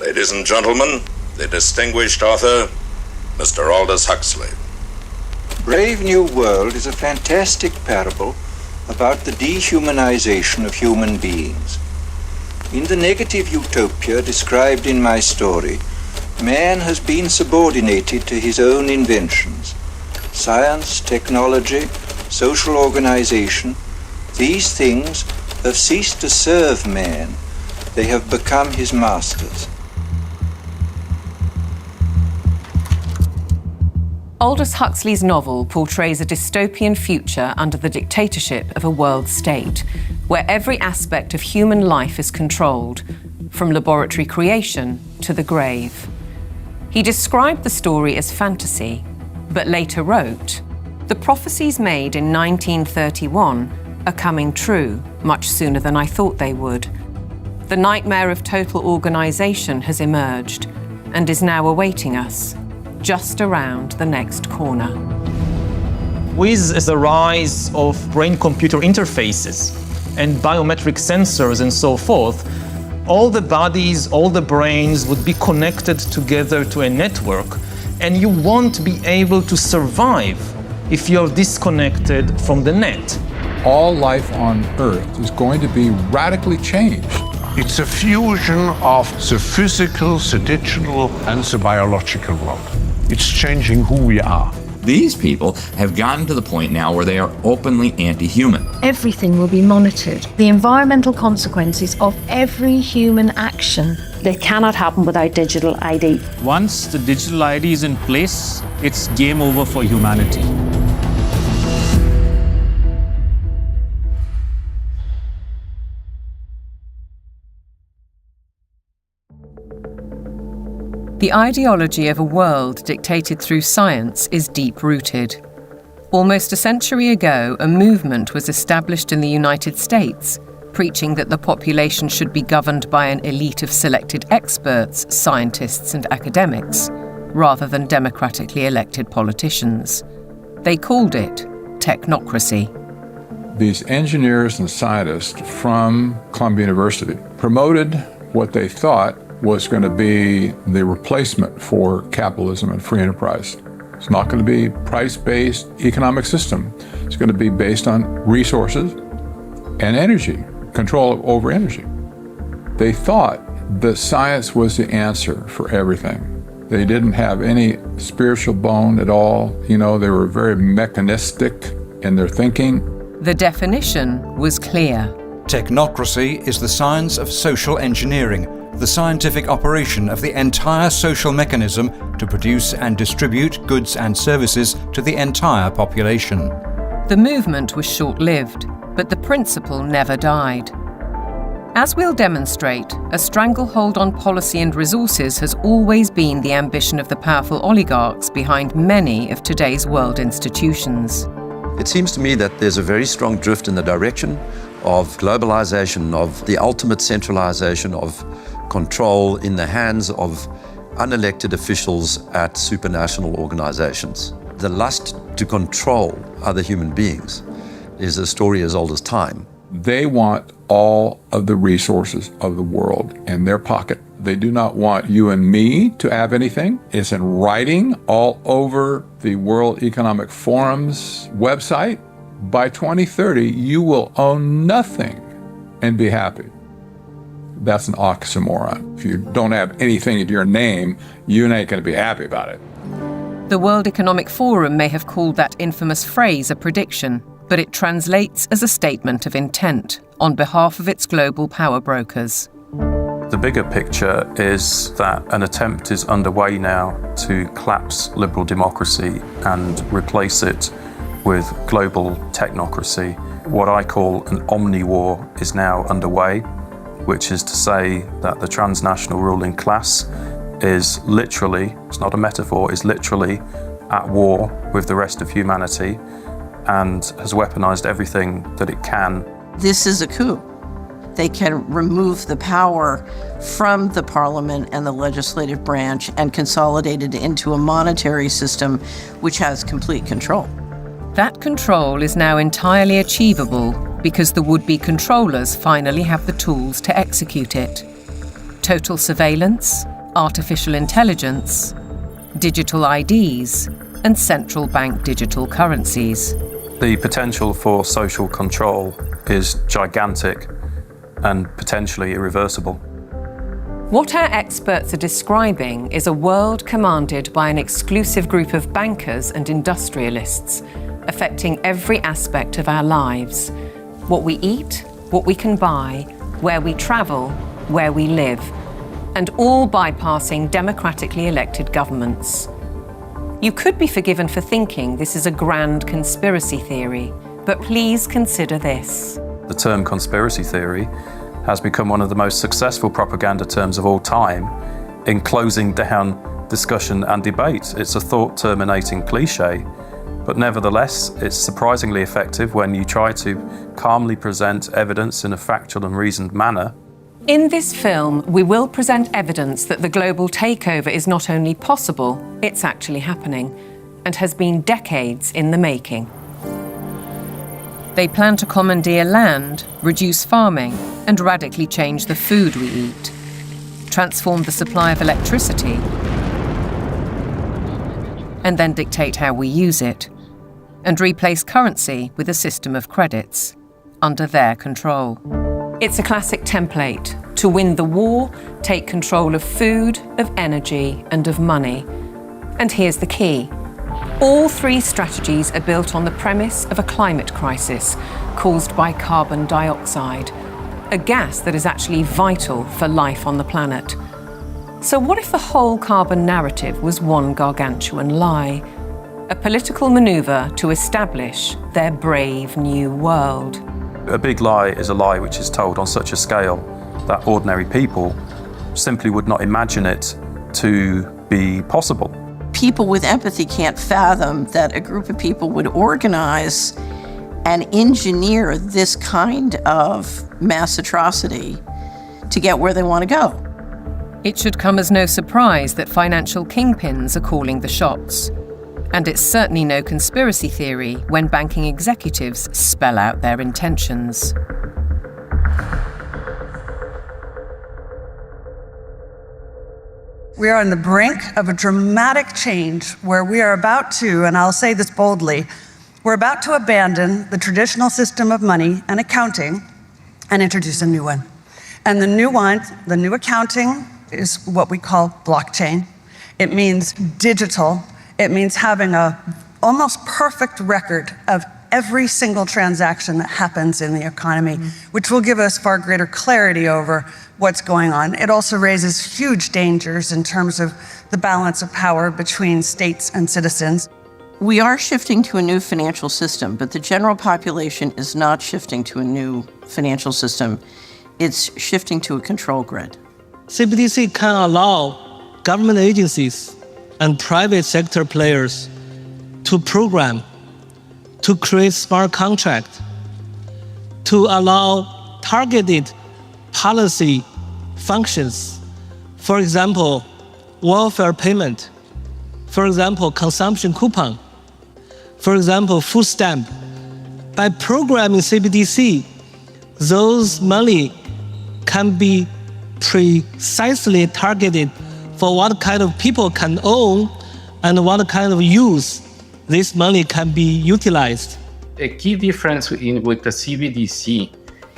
Ladies and gentlemen, the distinguished author, Mr. Aldous Huxley. Brave New World is a fantastic parable about the dehumanization of human beings. In the negative utopia described in my story, man has been subordinated to his own inventions. Science, technology, social organization, these things have ceased to serve man. They have become his masters. Aldous Huxley's novel portrays a dystopian future under the dictatorship of a world state, where every aspect of human life is controlled, from laboratory creation to the grave. He described the story as fantasy, but later wrote, "The prophecies made in 1931 are coming true much sooner than I thought they would. The nightmare of total organization has emerged and is now awaiting us, just around the next corner." With the rise of brain-computer interfaces and biometric sensors and so forth, all the bodies, all the brains would be connected together to a network, and you won't be able to survive if you're disconnected from the net. All life on Earth is going to be radically changed. It's a fusion of the physical, the digital, and the biological world. It's changing who we are. These people have gotten to the point now where they are openly anti-human. Everything will be monitored. The environmental consequences of every human action. They cannot happen without digital ID. Once the digital ID is in place, it's game over for humanity. The ideology of a world dictated through science is deep-rooted. Almost a century ago, a movement was established in the United States, preaching that the population should be governed by an elite of selected experts, scientists and academics, rather than democratically elected politicians. They called it technocracy. These engineers and scientists from Columbia University promoted what they thought was going to be the replacement for capitalism and free enterprise. It's not going to be price-based economic system. It's going to be based on resources and energy, control over energy. They thought that science was the answer for everything. They didn't have any spiritual bone at all. You know, they were very mechanistic in their thinking. The definition was clear. Technocracy is the science of social engineering, the scientific operation of the entire social mechanism to produce and distribute goods and services to the entire population. The movement was short-lived, but the principle never died. As we'll demonstrate, a stranglehold on policy and resources has always been the ambition of the powerful oligarchs behind many of today's world institutions. It seems to me that there's a very strong drift in the direction of globalization, of the ultimate centralization of control in the hands of unelected officials at supranational organizations. The lust to control other human beings is a story as old as time. They want all of the resources of the world in their pocket. They do not want you and me to have anything. It's in writing all over the World Economic Forum's website. By 2030, you will own nothing and be happy. That's an oxymoron. If you don't have anything in your name, you ain't going to be happy about it. The World Economic Forum may have called that infamous phrase a prediction, but it translates as a statement of intent on behalf of its global power brokers. The bigger picture is that an attempt is underway now to collapse liberal democracy and replace it with global technocracy. What I call an omni-war is now underway, which is to say that the transnational ruling class is literally, it's not a metaphor, is literally at war with the rest of humanity and has weaponized everything that it can. This is a coup. They can remove the power from the parliament and the legislative branch and consolidate it into a monetary system which has complete control. That control is now entirely achievable because the would-be controllers finally have the tools to execute it. total surveillance, artificial intelligence, digital IDs, and central bank digital currencies. The potential for social control is gigantic and potentially irreversible. What our experts are describing is a world commanded by an exclusive group of bankers and industrialists, affecting every aspect of our lives. What we eat, what we can buy, where we travel, where we live, and all bypassing democratically elected governments. You could be forgiven for thinking this is a grand conspiracy theory, but please consider this. The term conspiracy theory has become one of the most successful propaganda terms of all time in closing down discussion and debate. It's a thought-terminating cliche, but nevertheless, it's surprisingly effective when you try to calmly present evidence in a factual and reasoned manner. In this film, we will present evidence that the global takeover is not only possible, it's actually happening, and has been decades in the making. They plan to commandeer land, reduce farming, and radically change the food we eat, transform the supply of electricity, and then dictate how we use it, and replace currency with a system of credits, under their control. It's a classic template. To win the war, take control of food, of energy, and of money. And here's the key. All three strategies are built on the premise of a climate crisis caused by carbon dioxide, a gas that is actually vital for life on the planet. So what if the whole carbon narrative was one gargantuan lie? A political maneuver to establish their brave new world. A big lie is a lie which is told on such a scale that ordinary people simply would not imagine it to be possible. People with empathy can't fathom that a group of people would organize and engineer this kind of mass atrocity to get where they want to go. It should come as no surprise that financial kingpins are calling the shots. And it's certainly no conspiracy theory when banking executives spell out their intentions. We are on the brink of a dramatic change where we are about to, and I'll say this boldly, we're about to abandon the traditional system of money and accounting and introduce a new one. And the new accounting is what we call blockchain. It means digital. It means having an almost perfect record of every single transaction that happens in the economy, which will give us far greater clarity over what's going on. It also raises huge dangers in terms of the balance of power between states and citizens. We are shifting to a new financial system, but the general population is not shifting to a new financial system. It's shifting to a control grid. CBDC can allow government agencies and private sector players to program, to create smart contracts, to allow targeted policy functions. For example, welfare payment. For example, consumption coupon. For example, food stamp. By programming CBDC, those money can be precisely targeted for what kind of people can own and what kind of use this money can be utilized. A key difference with the CBDC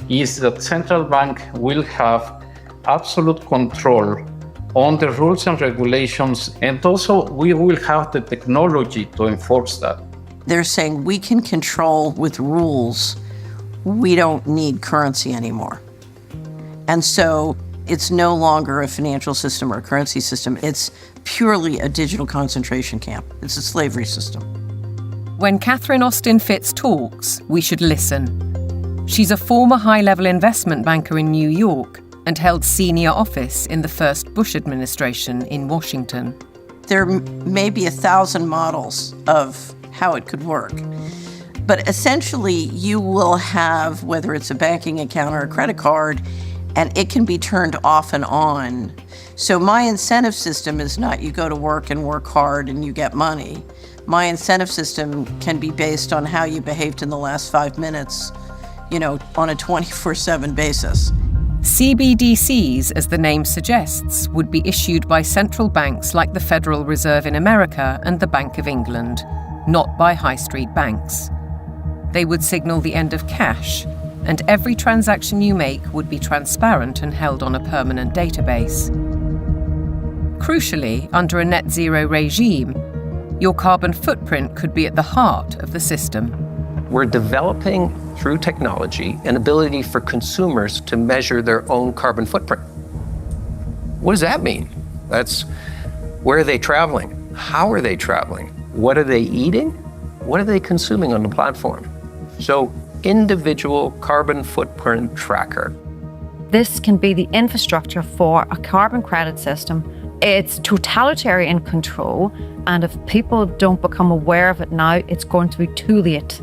is that central bank will have absolute control on the rules and regulations, and also we will have the technology to enforce that. They're saying we can control with rules. We don't need currency anymore. And so it's no longer a financial system or a currency system. It's purely a digital concentration camp. It's a slavery system. When Catherine Austin Fitts talks, we should listen. She's a former high-level investment banker in New York and held senior office in the first Bush administration in Washington. There may be 1,000 models of how it could work. But essentially, you will have, whether it's a banking account or a credit card, and it can be turned off and on. So my incentive system is not you go to work and work hard and you get money. My incentive system can be based on how you behaved in the last 5 minutes, on a 24/7 basis. CBDCs, as the name suggests, would be issued by central banks like the Federal Reserve in America and the Bank of England, not by high street banks. They would signal the end of cash, and every transaction you make would be transparent and held on a permanent database. Crucially, under a net zero regime, your carbon footprint could be at the heart of the system. We're developing, through technology, an ability for consumers to measure their own carbon footprint. What does that mean? That's where are they traveling? How are they traveling? What are they eating? What are they consuming on the platform? So, individual carbon footprint tracker. This can be the infrastructure for a carbon credit system. It's totalitarian control, and if people don't become aware of it now, it's going to be too late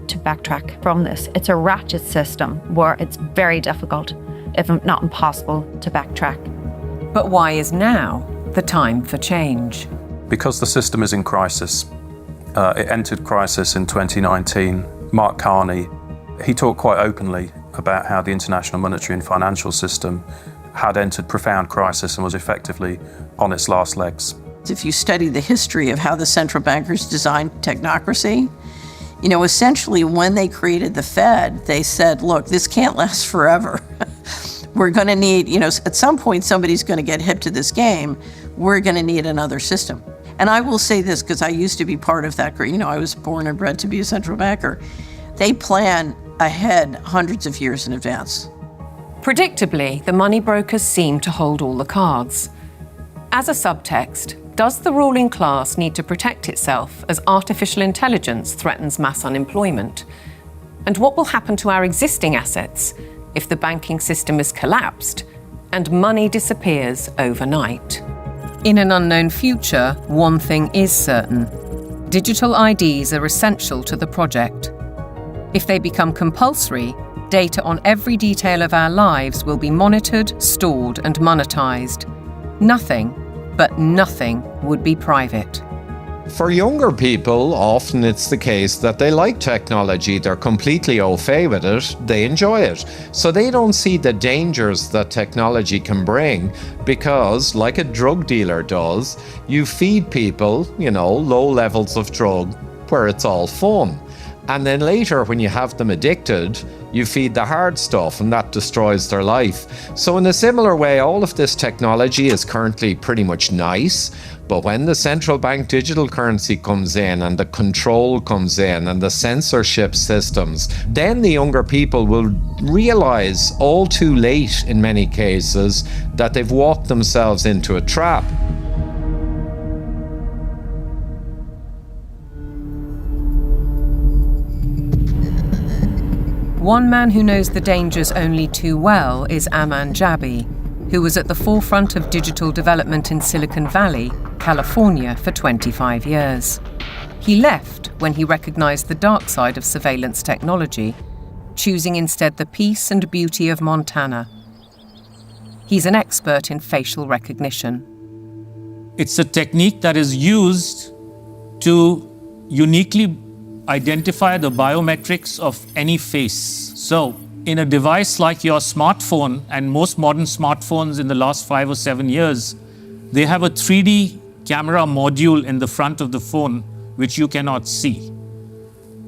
to backtrack from this. It's a ratchet system where it's very difficult, if not impossible, to backtrack. But why is now the time for change? Because the system is in crisis. It entered crisis in 2019. Mark Carney, he talked quite openly about how the international monetary and financial system had entered profound crisis and was effectively on its last legs. If you study the history of how the central bankers designed technocracy, essentially when they created the Fed, they said, look, this can't last forever. We're going to need, at some point somebody's going to get hip to this game. We're going to need another system. And I will say this, because I used to be part of that, I was born and bred to be a central banker. They plan ahead hundreds of years in advance. Predictably, the money brokers seem to hold all the cards. As a subtext, does the ruling class need to protect itself as artificial intelligence threatens mass unemployment? And what will happen to our existing assets if the banking system is collapsed and money disappears overnight? In an unknown future, one thing is certain. Digital IDs are essential to the project. If they become compulsory, data on every detail of our lives will be monitored, stored, and monetized. Nothing, but nothing, would be private. For younger people, often it's the case that they like technology, they're completely au fait with it, they enjoy it. So they don't see the dangers that technology can bring because, like a drug dealer does, you feed people, low levels of drug where it's all fun. And then later, when you have them addicted, you feed the hard stuff and that destroys their life. So in a similar way, all of this technology is currently pretty much nice, but when the central bank digital currency comes in and the control comes in and the censorship systems, then the younger people will realize all too late in many cases that they've walked themselves into a trap. One man who knows the dangers only too well is Aman Jabi, who was at the forefront of digital development in Silicon Valley, California, for 25 years. He left when he recognized the dark side of surveillance technology, choosing instead the peace and beauty of Montana. He's an expert in facial recognition. It's a technique that is used to uniquely identify the biometrics of any face. So, in a device like your smartphone, and most modern smartphones in the last 5 or 7 years, they have a 3D camera module in the front of the phone, which you cannot see.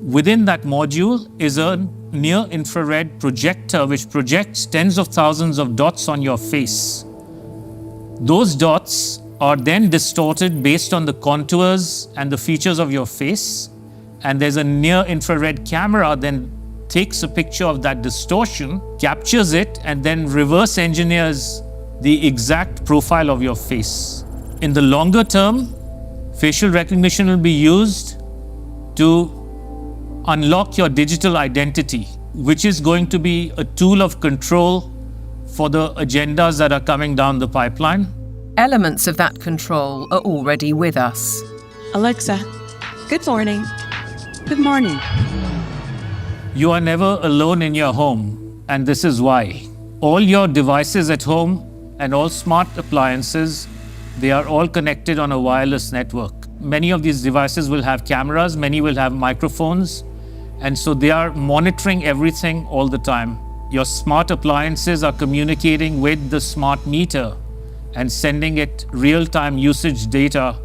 Within that module is a near-infrared projector, which projects tens of thousands of dots on your face. Those dots are then distorted based on the contours and the features of your face. And there's a near-infrared camera then takes a picture of that distortion, captures it, and then reverse engineers the exact profile of your face. In the longer term, facial recognition will be used to unlock your digital identity, which is going to be a tool of control for the agendas that are coming down the pipeline. Elements of that control are already with us. Alexa, good morning. Good morning. You are never alone in your home, and this is why. All your devices at home and all smart appliances, they are all connected on a wireless network. Many of these devices will have cameras, many will have microphones, and so they are monitoring everything all the time. Your smart appliances are communicating with the smart meter and sending it real-time usage data.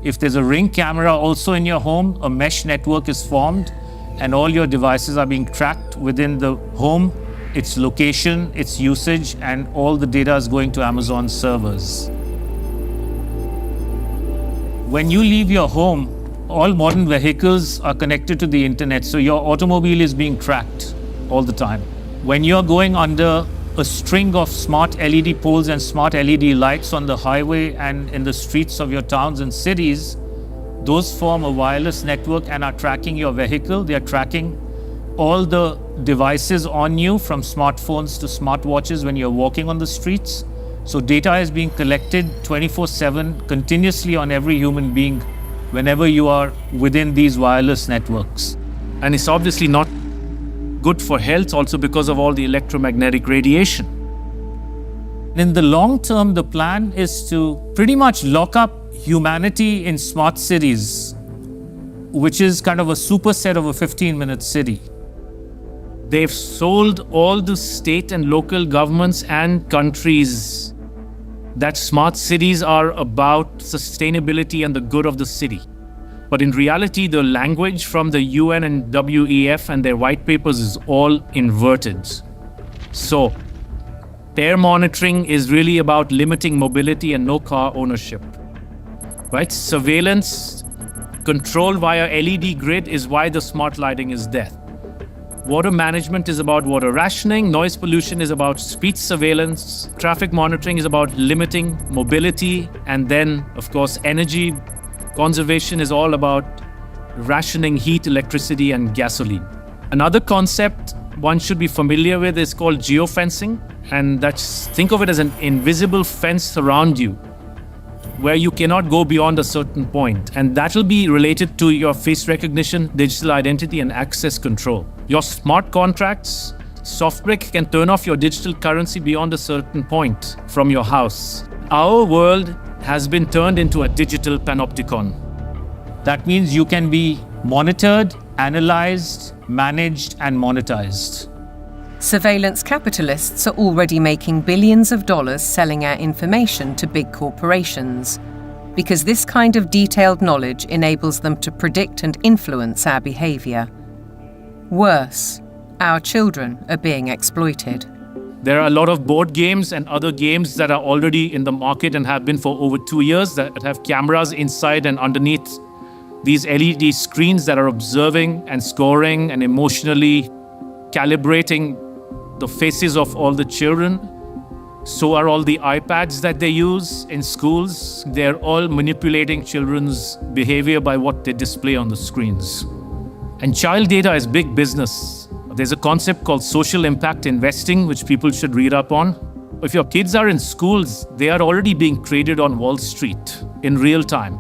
If there's a Ring camera also in your home, a mesh network is formed and all your devices are being tracked within the home, its location, its usage, and all the data is going to Amazon servers. When you leave your home, all modern vehicles are connected to the internet, so your automobile is being tracked all the time. When you're going under a string of smart LED poles and smart LED lights on the highway and in the streets of your towns and cities, those form a wireless network and are tracking your vehicle. They are tracking all the devices on you, from smartphones to smartwatches when you're walking on the streets. So data is being collected 24/7 continuously on every human being whenever you are within these wireless networks. And it's obviously not good for health also because of all the electromagnetic radiation. In the long term, the plan is to pretty much lock up humanity in smart cities, which is kind of a superset of a 15-minute city. They've sold all the state and local governments and countries that smart cities are about sustainability and the good of the city. But in reality, the language from the UN and WEF and their white papers is all inverted. So, air monitoring is really about limiting mobility and no car ownership. Right? Surveillance, control via LED grid is why the smart lighting is there. Water management is about water rationing, noise pollution is about speech surveillance, traffic monitoring is about limiting mobility, and then, of course, energy conservation is all about rationing heat, electricity, and gasoline. Another concept one should be familiar with is called geofencing, and think of it as an invisible fence around you, where you cannot go beyond a certain point. And that will be related to your face recognition, digital identity, and access control. Your smart contracts, SoftBrick can turn off your digital currency beyond a certain point from your house. Our world has been turned into a digital panopticon. That means you can be monitored, analyzed, managed, and monetized. Surveillance capitalists are already making billions of dollars selling our information to big corporations, because this kind of detailed knowledge enables them to predict and influence our behavior. Worse, our children are being exploited. There are a lot of board games and other games that are already in the market and have been for over 2 years that have cameras inside and underneath these LED screens that are observing and scoring and emotionally calibrating the faces of all the children. So are all the iPads that they use in schools. They're all manipulating children's behavior by what they display on the screens. And child data is big business. There's a concept called social impact investing, which people should read up on. If your kids are in schools, they are already being traded on Wall Street in real time.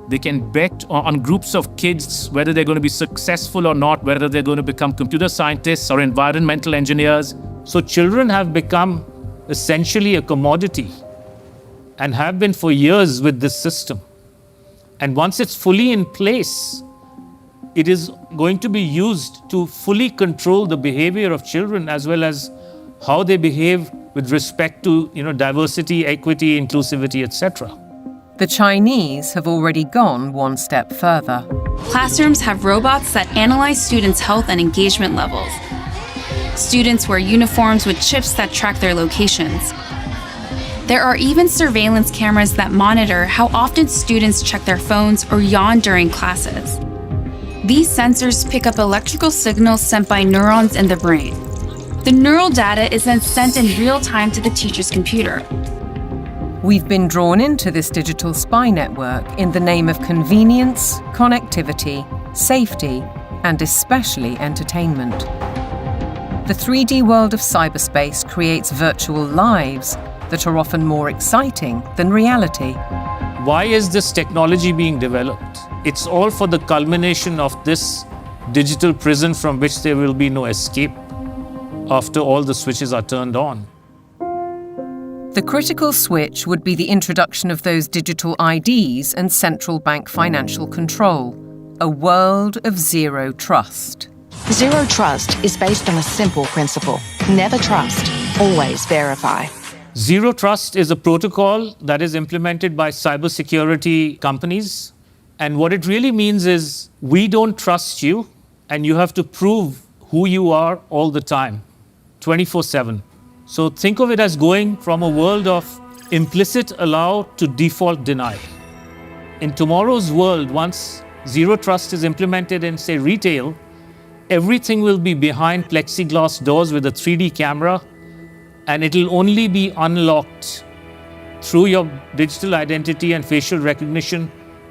They can bet on groups of kids whether they're going to be successful or not, whether they're going to become computer scientists or environmental engineers. So children have become essentially a commodity and have been for years with this system. And once it's fully in place, it is going to be used to fully control the behavior of children as well as how they behave with respect to, diversity, equity, inclusivity, etc. The Chinese have already gone one step further. Classrooms have robots that analyze students' health and engagement levels. Students wear uniforms with chips that track their locations. There are even surveillance cameras that monitor how often students check their phones or yawn during classes. These sensors pick up electrical signals sent by neurons in the brain. The neural data is then sent in real time to the teacher's computer. We've been drawn into this digital spy network in the name of convenience, connectivity, safety, and especially entertainment. The 3D world of cyberspace creates virtual lives that are often more exciting than reality. Why is this technology being developed? It's all for the culmination of this digital prison from which there will be no escape after all the switches are turned on. The critical switch would be the introduction of those digital IDs and central bank financial control, a world of zero trust. Zero trust is based on a simple principle. Never trust, always verify. Zero Trust is a protocol that is implemented by cybersecurity companies. And what it really means is we don't trust you, and you have to prove who you are all the time, 24/7. So think of it as going from a world of implicit allow to default deny. In tomorrow's world, once Zero Trust is implemented in, say, retail, everything will be behind plexiglass doors with a 3D camera, and it'll only be unlocked through your digital identity and facial recognition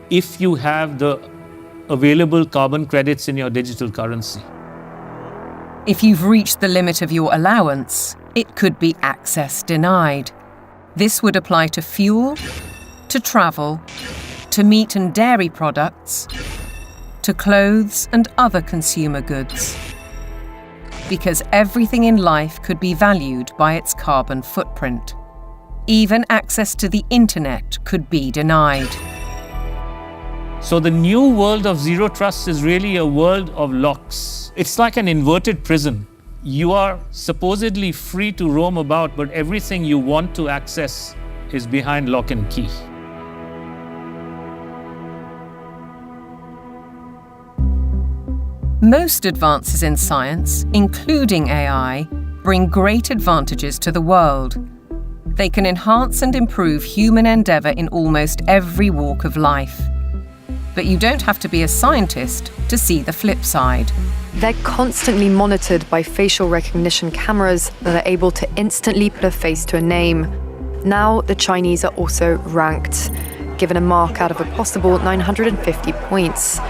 if you have the available carbon credits in your digital currency. If you've reached the limit of your allowance, it could be access denied. This would apply to fuel, to travel, to meat and dairy products, to clothes and other consumer goods. Because everything in life could be valued by its carbon footprint. Even access to the internet could be denied. So the new world of Zero Trust is really a world of locks. It's like an inverted prison. You are supposedly free to roam about, but everything you want to access is behind lock and key. Most advances in science, including AI, bring great advantages to the world. They can enhance and improve human endeavour in almost every walk of life. But you don't have to be a scientist to see the flip side. They're constantly monitored by facial recognition cameras that are able to instantly put a face to a name. Now, the Chinese are also ranked, given a mark out of a possible 950 points.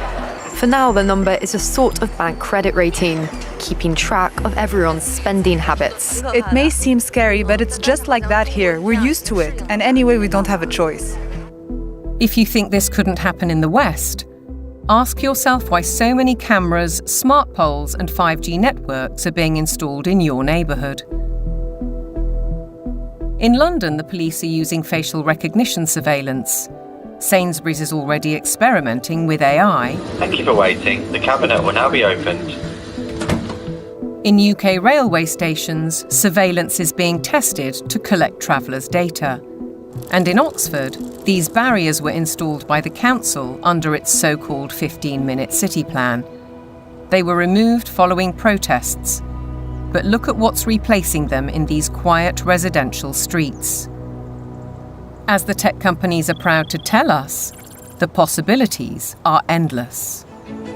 For now, the number is a sort of bank credit rating, keeping track of everyone's spending habits. It may seem scary, but it's just like that here. We're used to it, and anyway, we don't have a choice. If you think this couldn't happen in the West, ask yourself why so many cameras, smart poles, and 5G networks are being installed in your neighbourhood. In London, the police are using facial recognition surveillance. Sainsbury's is already experimenting with AI. Thank you for waiting. The cabinet will now be opened. In UK railway stations, surveillance is being tested to collect travellers' data. And in Oxford, these barriers were installed by the council under its so-called 15-minute city plan. They were removed following protests. But look at what's replacing them in these quiet residential streets. As the tech companies are proud to tell us, the possibilities are endless.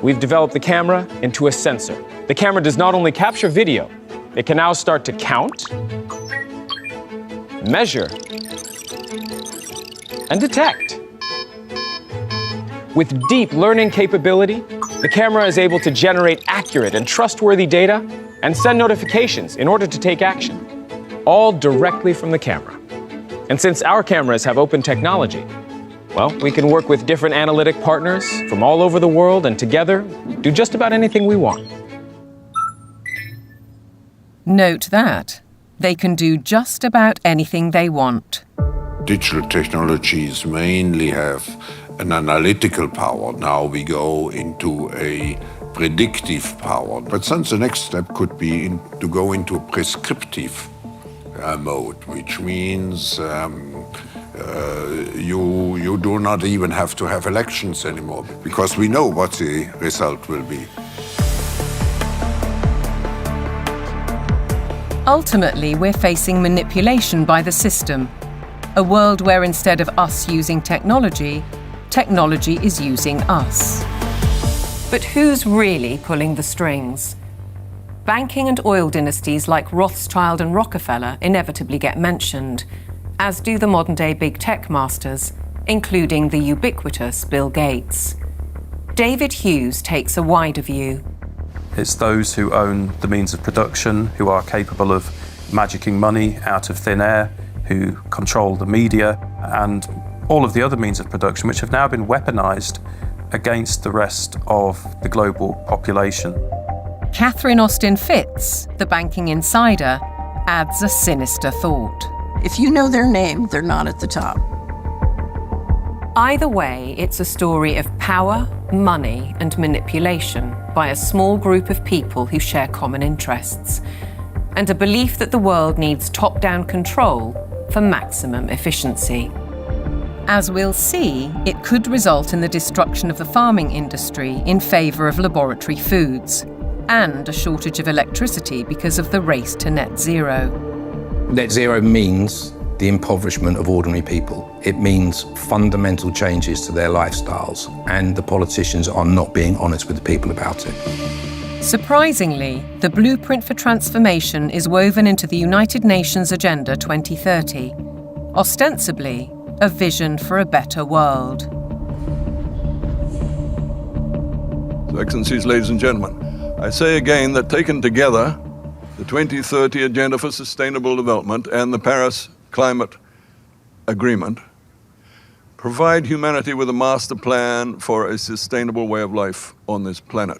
We've developed the camera into a sensor. The camera does not only capture video, it can now start to count, measure, and detect. With deep learning capability, the camera is able to generate accurate and trustworthy data and send notifications in order to take action, all directly from the camera. And since our cameras have open technology, well, we can work with different analytic partners from all over the world and together do just about anything we want. Note that they can do just about anything they want. Digital technologies mainly have an analytical power. Now we go into a predictive power. But since the next step could be to go into a prescriptive mode, which means you do not even have to have elections anymore, because we know what the result will be. Ultimately, we're facing manipulation by the system. A world where instead of us using technology, technology is using us. But who's really pulling the strings? Banking and oil dynasties like Rothschild and Rockefeller inevitably get mentioned, as do the modern-day big tech masters, including the ubiquitous Bill Gates. David Hughes takes a wider view. It's those who own the means of production, who are capable of magicking money out of thin air, who control the media, and all of the other means of production, which have now been weaponized against the rest of the global population. Catherine Austin Fitz, the banking insider, adds a sinister thought. If you know their name, they're not at the top. Either way, it's a story of power, money, and manipulation by a small group of people who share common interests. and a belief that the world needs top-down control for maximum efficiency. As we'll see, it could result in the destruction of the farming industry in favour of laboratory foods, and a shortage of electricity because of the race to net zero. Net zero means the impoverishment of ordinary people. It means fundamental changes to their lifestyles, and the politicians are not being honest with the people about it. Surprisingly, the blueprint for transformation is woven into the United Nations Agenda 2030, ostensibly a vision for a better world. Excellencies, ladies and gentlemen, I say again that taken together, the 2030 Agenda for Sustainable Development and the Paris Climate Agreement provide humanity with a master plan for a sustainable way of life on this planet.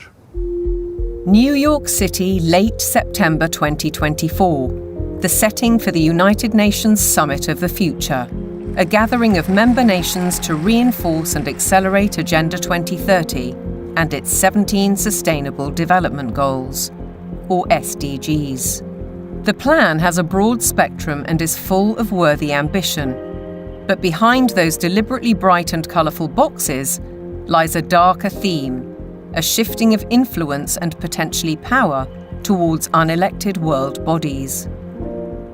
New York City, late September 2024, the setting for the United Nations Summit of the Future, a gathering of member nations to reinforce and accelerate Agenda 2030 and its 17 Sustainable Development Goals, or SDGs. The plan has a broad spectrum and is full of worthy ambition. But behind those deliberately bright and colourful boxes lies a darker theme, a shifting of influence and potentially power towards unelected world bodies.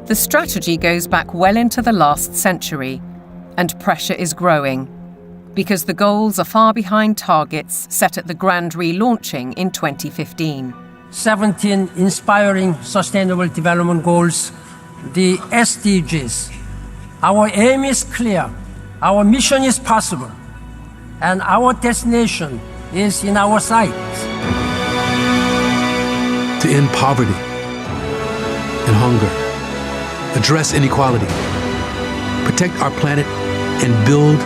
The strategy goes back well into the last century, and pressure is growing, because the goals are far behind targets set at the grand relaunching in 2015. 17 inspiring Sustainable Development Goals, the SDGs. Our aim is clear, our mission is possible, and our destination is in our sights. To end poverty and hunger, address inequality, protect our planet, and build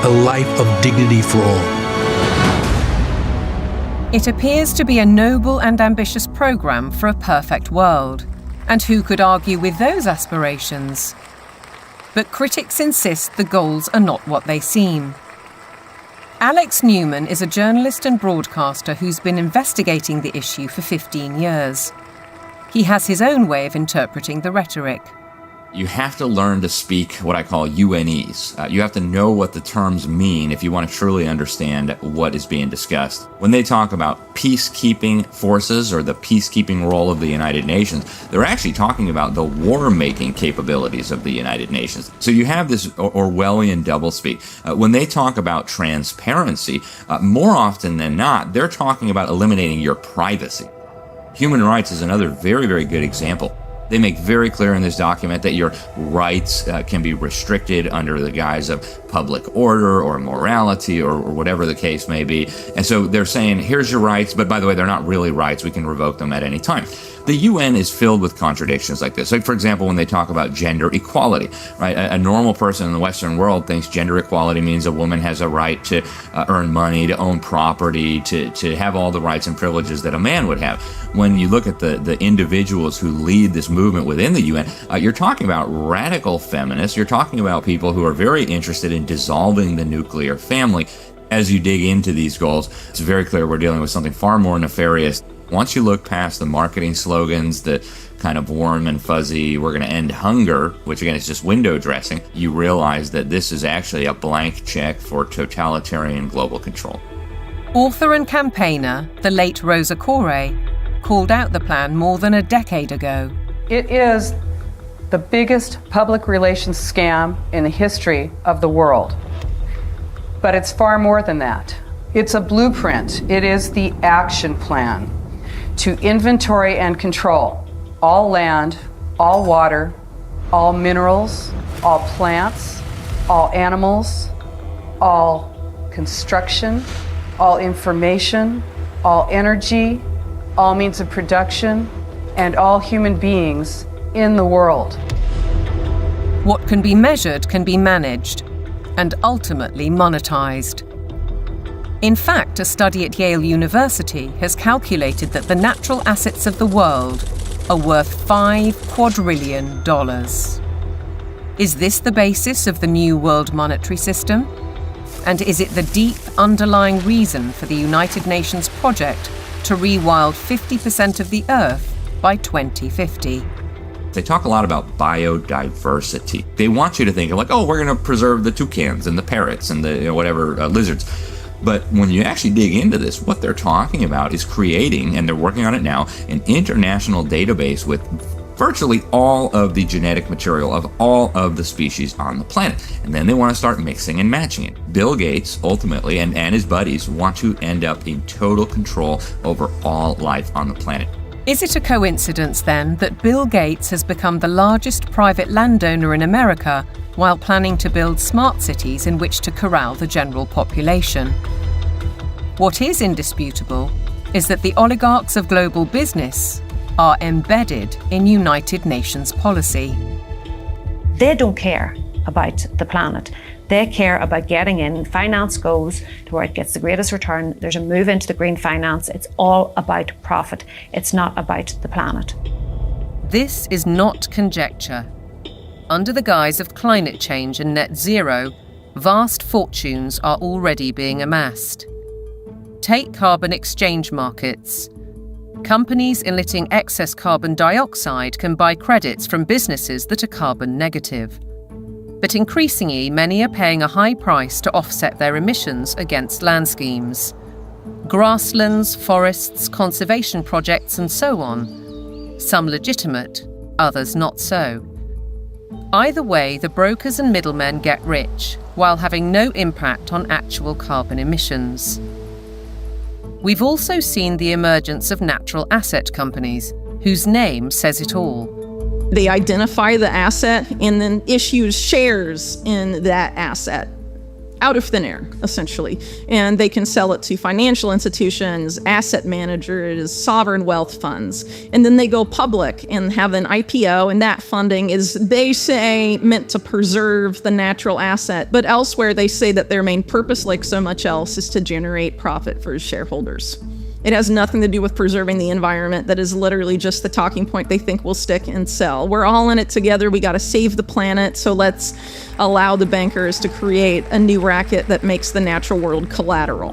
a life of dignity for all. It appears to be a noble and ambitious programme for a perfect world. And who could argue with those aspirations? But critics insist the goals are not what they seem. Alex Newman is a journalist and broadcaster who's been investigating the issue for 15 years. He has his own way of interpreting the rhetoric. You have to learn to speak what I call UNEs. You have to know what the terms mean if you want to truly understand what is being discussed. When they talk about peacekeeping forces or the peacekeeping role of the United Nations, they're actually talking about the war-making capabilities of the United Nations. So you have this Orwellian doublespeak. When they talk about transparency, more often than not, they're talking about eliminating your privacy. Human rights is another very, very good example. They make very clear in this document that your rights can be restricted under the guise of public order or morality or whatever the case may be. And so they're saying, here's your rights, but by the way, they're not really rights. We can revoke them at any time. The UN is filled with contradictions like this. Like, for example, when they talk about gender equality, right? A normal person in the Western world thinks gender equality means a woman has a right to earn money, to own property, to have all the rights and privileges that a man would have. When you look at the individuals who lead this movement within the UN, you're talking about radical feminists. You're talking about people who are very interested in dissolving the nuclear family. As you dig into these goals, it's very clear we're dealing with something far more nefarious. Once you look past the marketing slogans, the kind of warm and fuzzy, we're going to end hunger, which again is just window dressing, you realize that this is actually a blank check for totalitarian global control. Author and campaigner, the late Rosa Koire, called out the plan more than a decade ago. It is the biggest public relations scam in the history of the world. But it's far more than that. It's a blueprint. It is the action plan to inventory and control all land, all water, all minerals, all plants, all animals, all construction, all information, all energy, all means of production, and all human beings in the world. What can be measured can be managed and ultimately monetized. In fact, a study at Yale University has calculated that the natural assets of the world are worth $5 quadrillion. Is this the basis of the new world monetary system? And is it the deep underlying reason for the United Nations project to rewild 50% of the Earth by 2050. They talk a lot about biodiversity. They want you to think of like, oh, we're going to preserve the toucans and the parrots and the lizards. But when you actually dig into this, what they're talking about is creating, and they're working on it now, an international database with virtually all of the genetic material of all of the species on the planet. And then they want to start mixing and matching it. Bill Gates, ultimately, and his buddies want to end up in total control over all life on the planet. Is it a coincidence, then, that Bill Gates has become the largest private landowner in America while planning to build smart cities in which to corral the general population? What is indisputable is that the oligarchs of global business are embedded in United Nations policy. They don't care about the planet. They care about getting in. Finance goes to where it gets the greatest return. There's a move into the green finance. It's all about profit. It's not about the planet. This is not conjecture. Under the guise of climate change and net zero, vast fortunes are already being amassed. Take carbon exchange markets. Companies emitting excess carbon dioxide can buy credits from businesses that are carbon negative. But increasingly, many are paying a high price to offset their emissions against land schemes. Grasslands, forests, conservation projects, and so on. Some legitimate, others not so. Either way, the brokers and middlemen get rich, while having no impact on actual carbon emissions. We've also seen the emergence of natural asset companies, whose name says it all. They identify the asset and then issue shares in that asset out of thin air, essentially. And they can sell it to financial institutions, asset managers, sovereign wealth funds. And then they go public and have an IPO, and that funding is, they say, meant to preserve the natural asset. But elsewhere, they say that their main purpose, like so much else, is to generate profit for shareholders. It has nothing to do with preserving the environment. That is literally just the talking point they think will stick and sell. We're all in it together. We got to save the planet. So let's allow the bankers to create a new racket that makes the natural world collateral.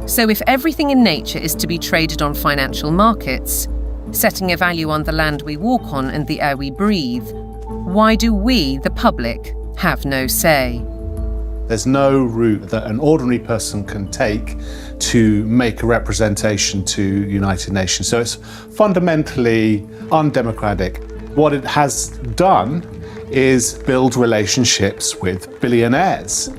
So if everything in nature is to be traded on financial markets, setting a value on the land we walk on and the air we breathe, why do we, the public, have no say? There's no route that an ordinary person can take to make a representation to United Nations. So it's fundamentally undemocratic. What it has done is build relationships with billionaires.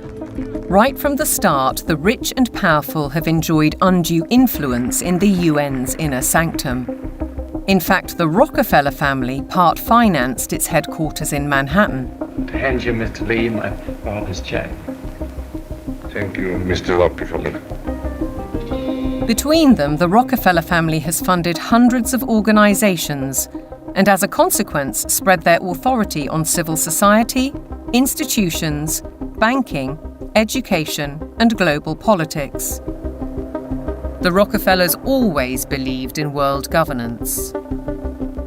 Right from the start, the rich and powerful have enjoyed undue influence in the UN's inner sanctum. In fact, the Rockefeller family part-financed its headquarters in Manhattan. To hand you, Mr. Lee, my father's check. Thank you, Mr. Rockefeller. Between them, the Rockefeller family has funded hundreds of organizations and, as a consequence, spread their authority on civil society, institutions, banking, education, and global politics. The Rockefellers always believed in world governance.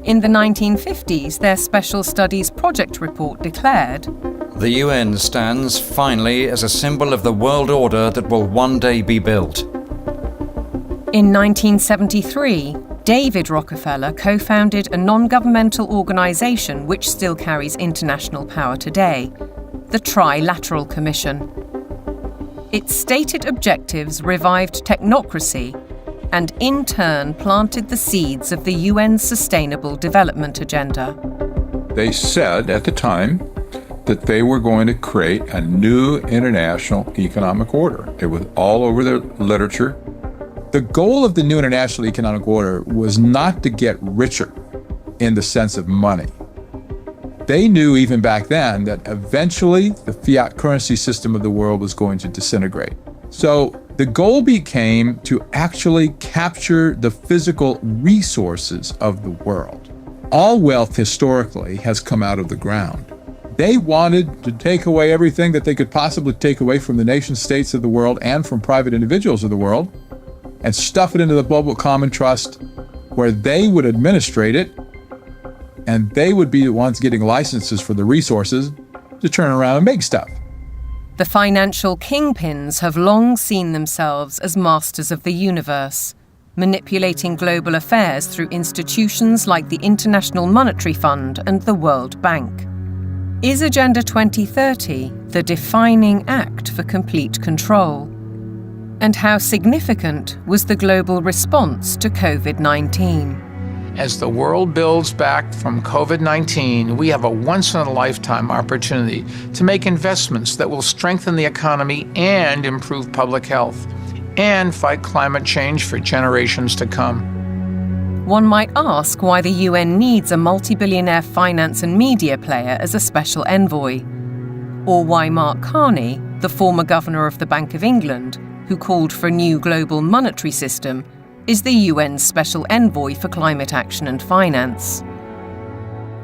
In the 1950s, their Special Studies Project report declared, "The UN stands finally as a symbol of the world order that will one day be built." In 1973, David Rockefeller co-founded a non-governmental organization which still carries international power today, the Trilateral Commission. Its stated objectives revived technocracy and in turn planted the seeds of the UN's Sustainable Development Agenda. They said at the time that they were going to create a new international economic order. It was all over the literature. The goal of the new international economic order was not to get richer in the sense of money. They knew even back then that eventually the fiat currency system of the world was going to disintegrate. So the goal became to actually capture the physical resources of the world. All wealth historically has come out of the ground. They wanted to take away everything that they could possibly take away from the nation states of the world and from private individuals of the world and stuff it into the global common trust where they would administrate it and they would be the ones getting licenses for the resources to turn around and make stuff. The financial kingpins have long seen themselves as masters of the universe, manipulating global affairs through institutions like the International Monetary Fund and the World Bank. Is Agenda 2030 the defining act for complete control? And how significant was the global response to COVID-19? As the world builds back from COVID-19, we have a once-in-a-lifetime opportunity to make investments that will strengthen the economy and improve public health, and fight climate change for generations to come. One might ask why the UN needs a multi-billionaire finance and media player as a special envoy, or why Mark Carney, the former governor of the Bank of England, who called for a new global monetary system, is the UN's special envoy for climate action and finance.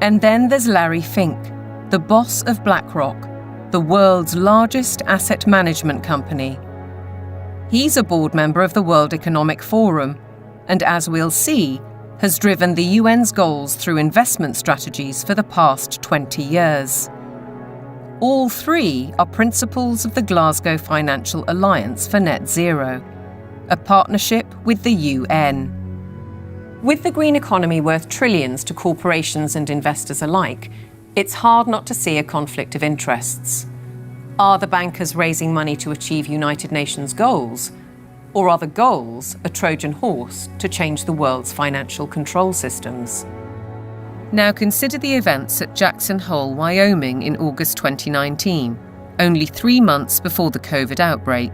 And then there's Larry Fink, the boss of BlackRock, the world's largest asset management company. He's a board member of the World Economic Forum, and as we'll see, has driven the UN's goals through investment strategies for the past 20 years. All three are principles of the Glasgow Financial Alliance for Net Zero, a partnership with the UN. With the green economy worth trillions to corporations and investors alike, it's hard not to see a conflict of interests. Are the bankers raising money to achieve United Nations goals? Or are the goals a Trojan horse to change the world's financial control systems? Now consider the events at Jackson Hole, Wyoming in August 2019, only 3 months before the COVID outbreak.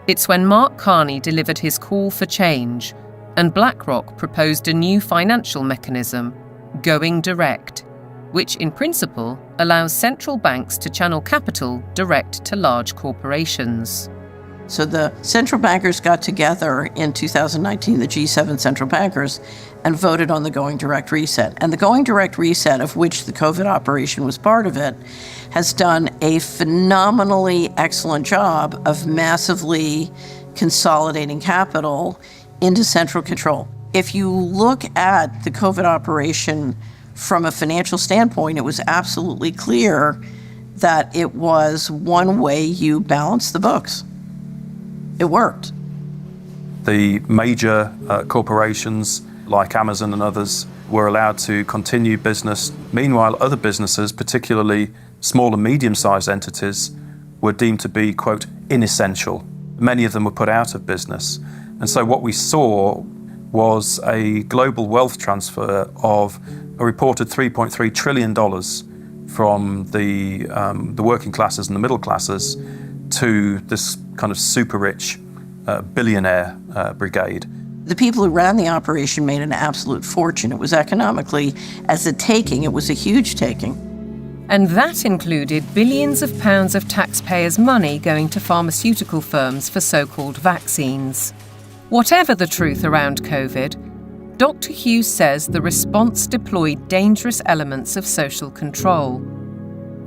It's when Mark Carney delivered his call for change, and BlackRock proposed a new financial mechanism, Going Direct, which in principle allows central banks to channel capital direct to large corporations. So the central bankers got together in 2019, the G7 central bankers, and voted on the Going Direct Reset. And the Going Direct Reset, of which the COVID operation was part of it, has done a phenomenally excellent job of massively consolidating capital into central control. If you look at the COVID operation from a financial standpoint, it was absolutely clear that it was one way you balance the books. It worked. The major corporations like Amazon and others were allowed to continue business. Meanwhile, other businesses, particularly small and medium-sized entities, were deemed to be, quote, inessential. Many of them were put out of business. And so what we saw was a global wealth transfer of a reported $3.3 trillion from the working classes and the middle classes to this kind of super rich billionaire brigade. The people who ran the operation made an absolute fortune. It was economically, as a taking, it was a huge taking. And that included billions of pounds of taxpayers' money going to pharmaceutical firms for so-called vaccines. Whatever the truth around COVID, Dr. Hughes says the response deployed dangerous elements of social control,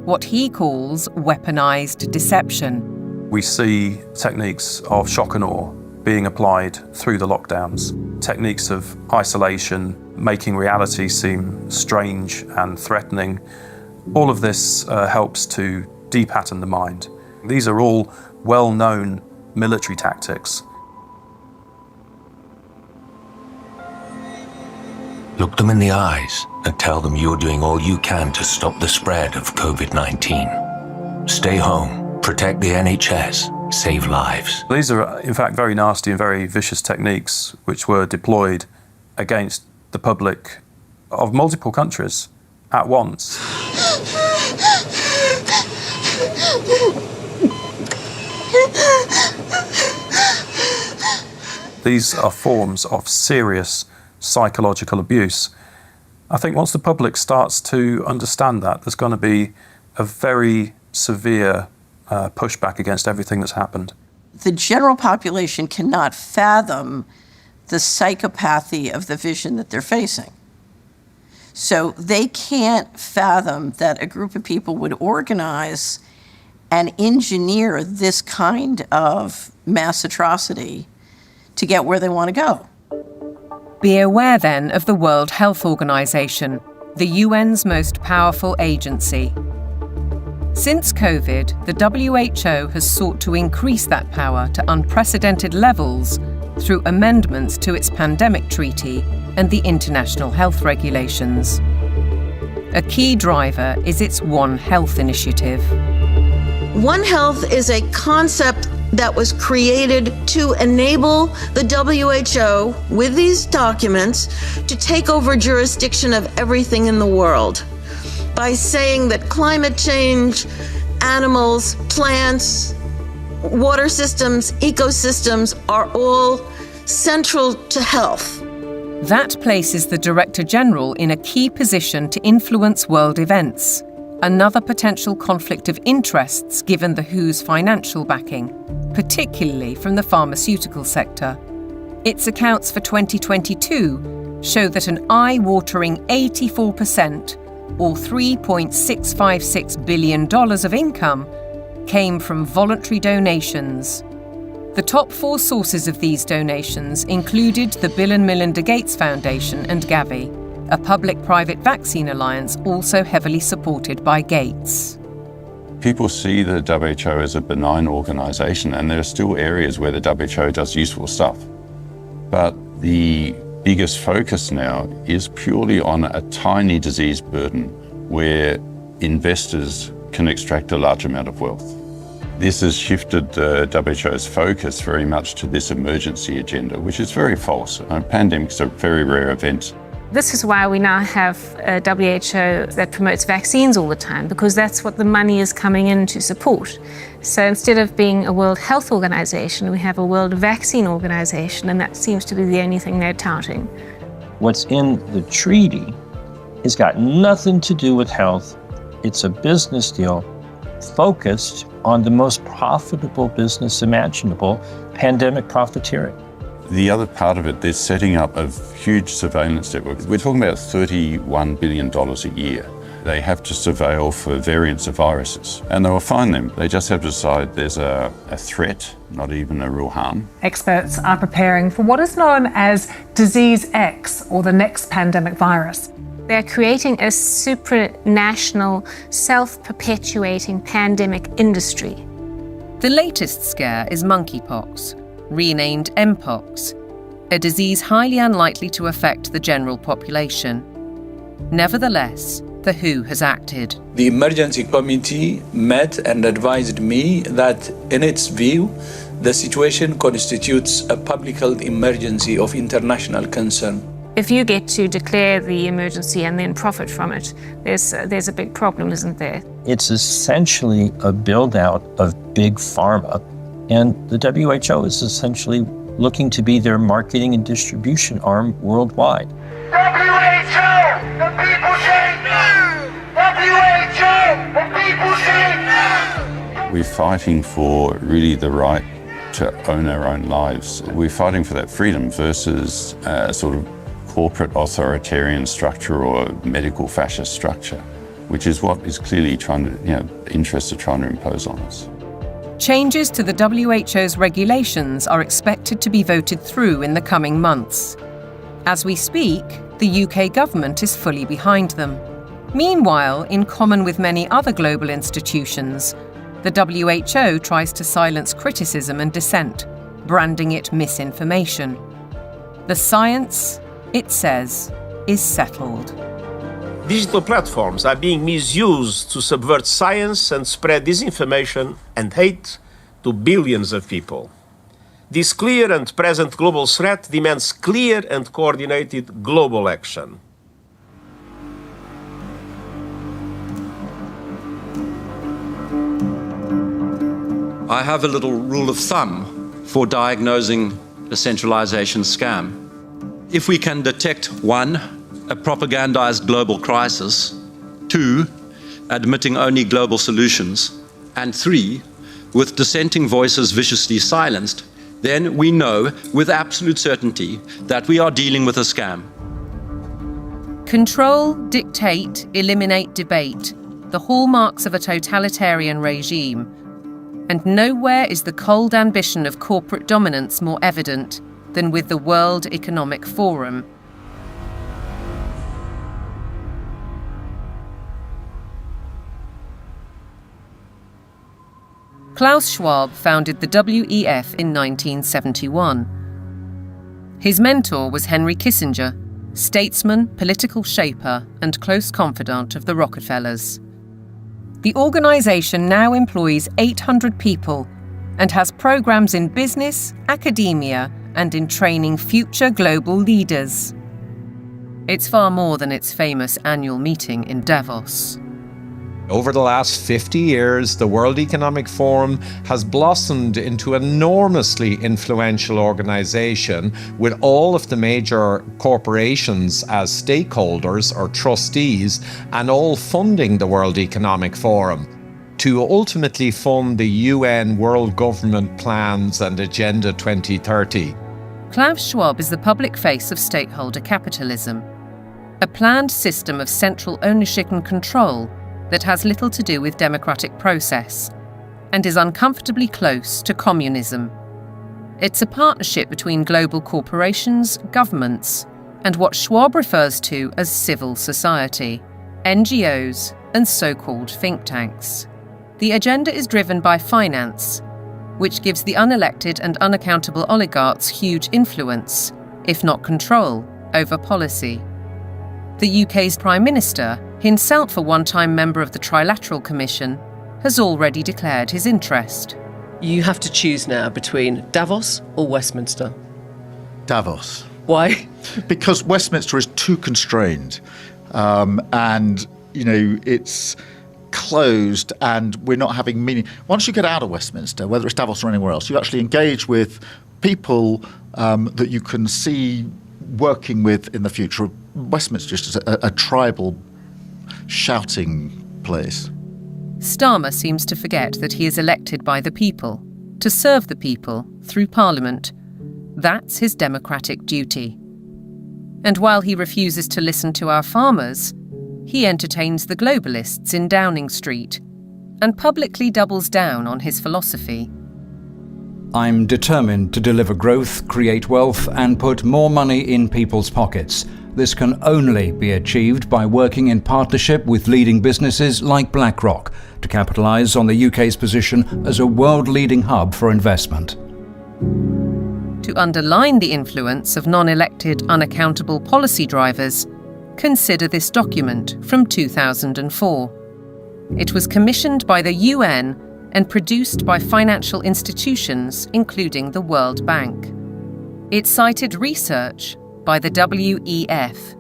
what he calls weaponized deception. We see techniques of shock and awe being applied through the lockdowns, techniques of isolation, making reality seem strange and threatening. All of this helps to de-pattern the mind. These are all well-known military tactics. Look them in the eyes and tell them you're doing all you can to stop the spread of COVID-19. Stay home, protect the NHS, save lives. These are, in fact, very nasty and very vicious techniques which were deployed against the public of multiple countries at once. These are forms of serious psychological abuse. I think once the public starts to understand that, there's going to be a very severe pushback against everything that's happened. The general population cannot fathom the psychopathy of the vision that they're facing. So they can't fathom that a group of people would organize and engineer this kind of mass atrocity to get where they want to go. Be aware then of the World Health Organization, the UN's most powerful agency. Since COVID, the WHO has sought to increase that power to unprecedented levels through amendments to its pandemic treaty and the international health regulations. A key driver is its One Health initiative. One Health is a concept that was created to enable the WHO, with these documents, to take over jurisdiction of everything in the world by saying that climate change, animals, plants, water systems, ecosystems are all central to health. That places the Director General in a key position to influence world events, another potential conflict of interests given the WHO's financial backing, particularly from the pharmaceutical sector. Its accounts for 2022 show that an eye-watering 84%, or $3.656 billion of income, came from voluntary donations. The top 4 sources of these donations included the Bill and Melinda Gates Foundation and Gavi, a public-private vaccine alliance also heavily supported by Gates. People see the WHO as a benign organisation, and there are still areas where the WHO does useful stuff. But the biggest focus now is purely on a tiny disease burden where investors can extract a large amount of wealth. This has shifted the WHO's focus very much to this emergency agenda, which is very false. Pandemics are very rare events. This is why we now have a WHO that promotes vaccines all the time, because that's what the money is coming in to support. So instead of being a World Health Organization, we have a World Vaccine Organization, and that seems to be the only thing they're touting. What's in the treaty has got nothing to do with health. It's a business deal focused on the most profitable business imaginable, pandemic profiteering. The other part of it, they're setting up a huge surveillance network. We're talking about $31 billion a year. They have to surveil for variants of viruses, and they will find them. They just have to decide there's a threat, not even a real harm. Experts are preparing for what is known as Disease X, or the next pandemic virus. They're creating a supranational, self-perpetuating pandemic industry. The latest scare is monkeypox, renamed Mpox, a disease highly unlikely to affect the general population. Nevertheless, the WHO has acted. The emergency committee met and advised me that, in its view, the situation constitutes a public health emergency of international concern. If you get to declare the emergency and then profit from it, there's a big problem, isn't there? It's essentially a build-out of big pharma, and the WHO is essentially looking to be their marketing and distribution arm worldwide. WHO! The people say no! WHO! The people say no! We're fighting for really the right to own our own lives. We're fighting for that freedom versus a sort of corporate authoritarian structure or medical fascist structure, which is what is clearly interests are trying to impose on us. Changes to the WHO's regulations are expected to be voted through in the coming months. As we speak, the UK government is fully behind them. Meanwhile, in common with many other global institutions, the WHO tries to silence criticism and dissent, branding it misinformation. The science, it says, is settled. Digital platforms are being misused to subvert science and spread disinformation and hate to billions of people. This clear and present global threat demands clear and coordinated global action. I have a little rule of thumb for diagnosing a centralization scam. If we can detect 1, a propagandized global crisis, 2, admitting only global solutions, and 3, with dissenting voices viciously silenced, then we know with absolute certainty that we are dealing with a scam. Control, dictate, eliminate debate, the hallmarks of a totalitarian regime. And nowhere is the cold ambition of corporate dominance more evident than with the World Economic Forum. Klaus Schwab founded the WEF in 1971. His mentor was Henry Kissinger, statesman, political shaper, and close confidant of the Rockefellers. The organisation now employs 800 people and has programmes in business, academia, and in training future global leaders. It's far more than its famous annual meeting in Davos. Over the last 50 years, the World Economic Forum has blossomed into an enormously influential organization with all of the major corporations as stakeholders or trustees and all funding the World Economic Forum to ultimately fund the UN World Government Plans and Agenda 2030. Klaus Schwab is the public face of stakeholder capitalism, a planned system of central ownership and control that has little to do with democratic process and is uncomfortably close to communism. It's a partnership between global corporations, governments, and what Schwab refers to as civil society, NGOs, and so-called think tanks. The agenda is driven by finance, which gives the unelected and unaccountable oligarchs huge influence, if not control, over policy. The UK's Prime Minister, himself a one-time member of the Trilateral Commission, has already declared his interest. You have to choose now between Davos or Westminster. Davos. Why? Because Westminster is too constrained, and it's closed, and we're not having meaning. Once you get out of Westminster, whether it's Davos or anywhere else, you actually engage with people that you can see working with in the future. Westminster is just a tribal shouting place. Starmer seems to forget that he is elected by the people, to serve the people through Parliament. That's his democratic duty. And while he refuses to listen to our farmers, he entertains the globalists in Downing Street and publicly doubles down on his philosophy. I'm determined to deliver growth, create wealth, and put more money in people's pockets. This can only be achieved by working in partnership with leading businesses like BlackRock to capitalise on the UK's position as a world-leading hub for investment. To underline the influence of non-elected, unaccountable policy drivers, consider this document from 2004. It was commissioned by the UN and produced by financial institutions, including the World Bank. It cited research by the WEF.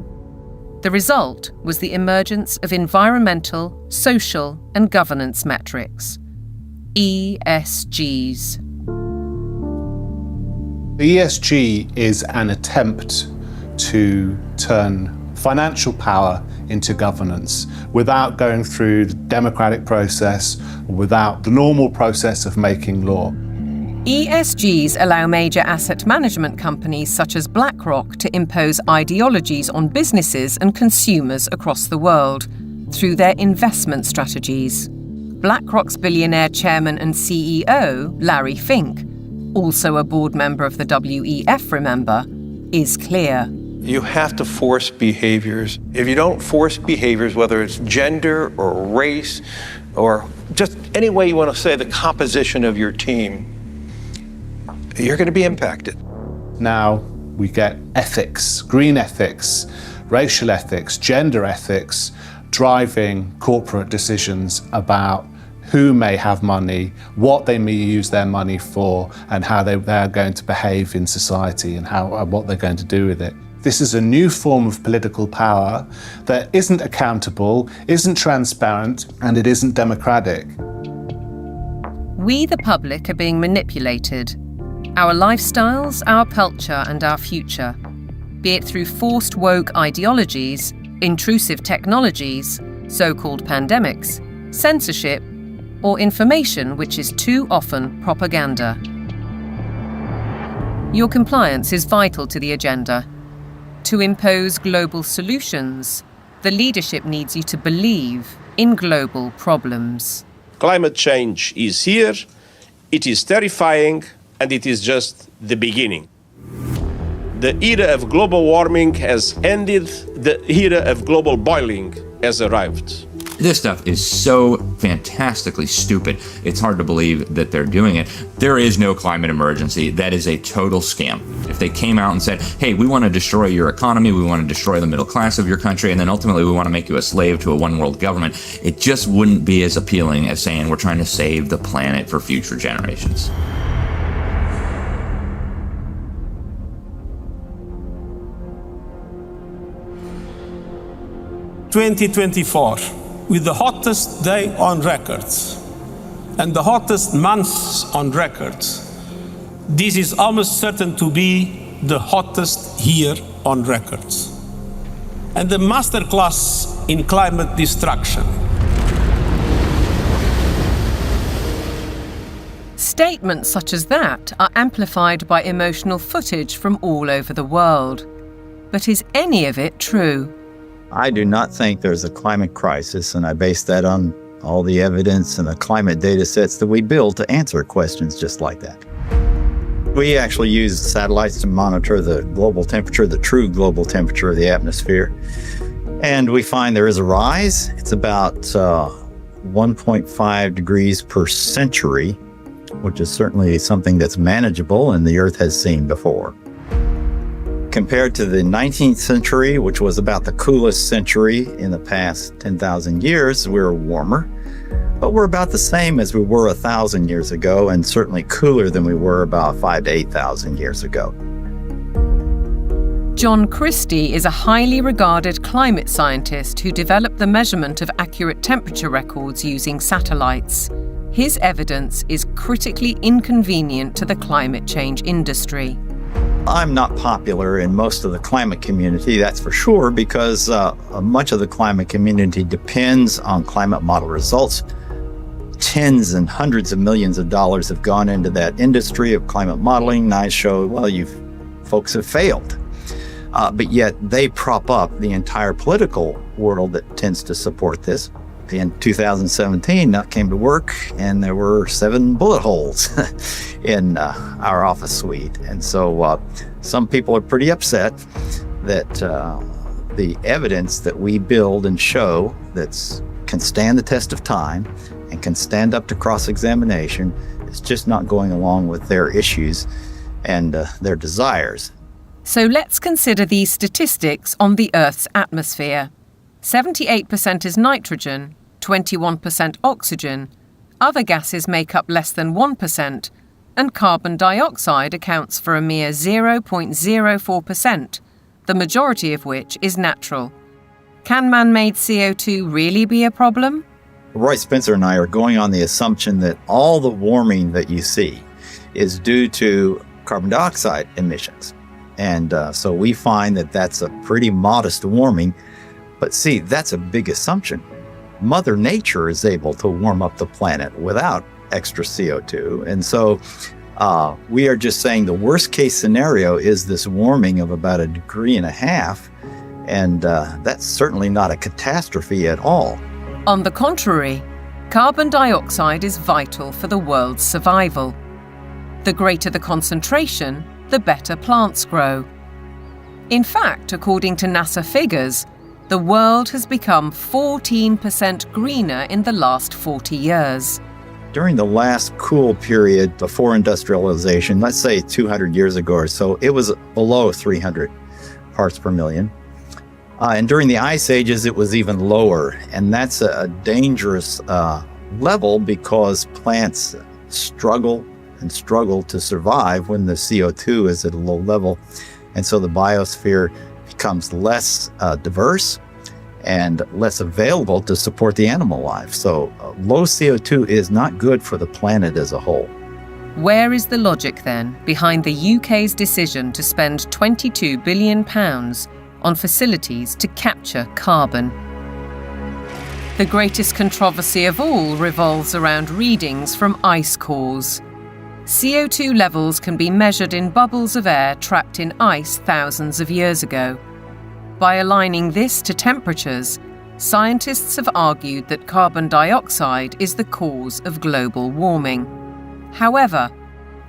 The result was the emergence of environmental, social, and governance metrics, ESGs. The ESG is an attempt to turn financial power into governance without going through the democratic process, without the normal process of making law. ESGs allow major asset management companies such as BlackRock to impose ideologies on businesses and consumers across the world through their investment strategies. BlackRock's billionaire chairman and CEO, Larry Fink, also a board member of the WEF, remember, is clear. You have to force behaviors. If you don't force behaviors, whether it's gender or race or just any way you want to say the composition of your team, you're going to be impacted. Now we get ethics, green ethics, racial ethics, gender ethics, driving corporate decisions about who may have money, what they may use their money for, and how they're going to behave in society and what they're going to do with it. This is a new form of political power that isn't accountable, isn't transparent, and it isn't democratic. We, the public, are being manipulated. Our lifestyles, our culture, and our future, be it through forced woke ideologies, intrusive technologies, so-called pandemics, censorship, or information which is too often propaganda. Your compliance is vital to the agenda. To impose global solutions, the leadership needs you to believe in global problems. Climate change is here, it is terrifying, and it is just the beginning. The era of global warming has ended, the era of global boiling has arrived. This stuff is so fantastically stupid, it's hard to believe that they're doing it. There is no climate emergency. That is a total scam. If they came out and said, hey, we want to destroy your economy, we want to destroy the middle class of your country, and then ultimately we want to make you a slave to a one-world government, it just wouldn't be as appealing as saying we're trying to save the planet for future generations. "2024, with the hottest day on record and the hottest months on record, this is almost certain to be the hottest year on record. And the masterclass in climate destruction." Statements such as that are amplified by emotional footage from all over the world. But is any of it true? I do not think there's a climate crisis, and I base that on all the evidence and the climate data sets that we build to answer questions just like that. We actually use satellites to monitor the global temperature, the true global temperature of the atmosphere. And we find there is a rise. It's about 1.5 degrees per century, which is certainly something that's manageable and the Earth has seen before. Compared to the 19th century, which was about the coolest century in the past 10,000 years, we're warmer. But we're about the same as we were 1,000 years ago, and certainly cooler than we were about 5,000 to 8,000 years ago. John Christie is a highly regarded climate scientist who developed the measurement of accurate temperature records using satellites. His evidence is critically inconvenient to the climate change industry. I'm not popular in most of the climate community, that's for sure, because much of the climate community depends on climate model results. Tens and hundreds of millions of dollars have gone into that industry of climate modeling, and I show, well, you folks have failed. But yet they prop up the entire political world that tends to support this. In 2017, I came to work and there were 7 bullet holes in our office suite. And so some people are pretty upset that the evidence that we build and show that can stand the test of time and can stand up to cross-examination is just not going along with their issues and their desires. So let's consider these statistics on the Earth's atmosphere. 78% is nitrogen, 21% oxygen, other gases make up less than 1%, and carbon dioxide accounts for a mere 0.04%, the majority of which is natural. Can man-made CO2 really be a problem? Roy Spencer and I are going on the assumption that all the warming that you see is due to carbon dioxide emissions. And so we find that that's a pretty modest warming. But see, that's a big assumption. Mother Nature is able to warm up the planet without extra CO2. And so we are just saying the worst case scenario is this warming of about 1.5 degrees. And that's certainly not a catastrophe at all. On the contrary, carbon dioxide is vital for the world's survival. The greater the concentration, the better plants grow. In fact, according to NASA figures, the world has become 14% greener in the last 40 years. During the last cool period before industrialization, let's say 200 years ago or so, it was below 300 parts per million. And during the ice ages, it was even lower. And that's a dangerous level because plants struggle to survive when the CO2 is at a low level. And so the biosphere becomes less diverse and less available to support the animal life. So low CO2 is not good for the planet as a whole. Where is the logic then behind the UK's decision to spend £22 billion on facilities to capture carbon? The greatest controversy of all revolves around readings from ice cores. CO2 levels can be measured in bubbles of air trapped in ice thousands of years ago. By aligning this to temperatures, scientists have argued that carbon dioxide is the cause of global warming. However,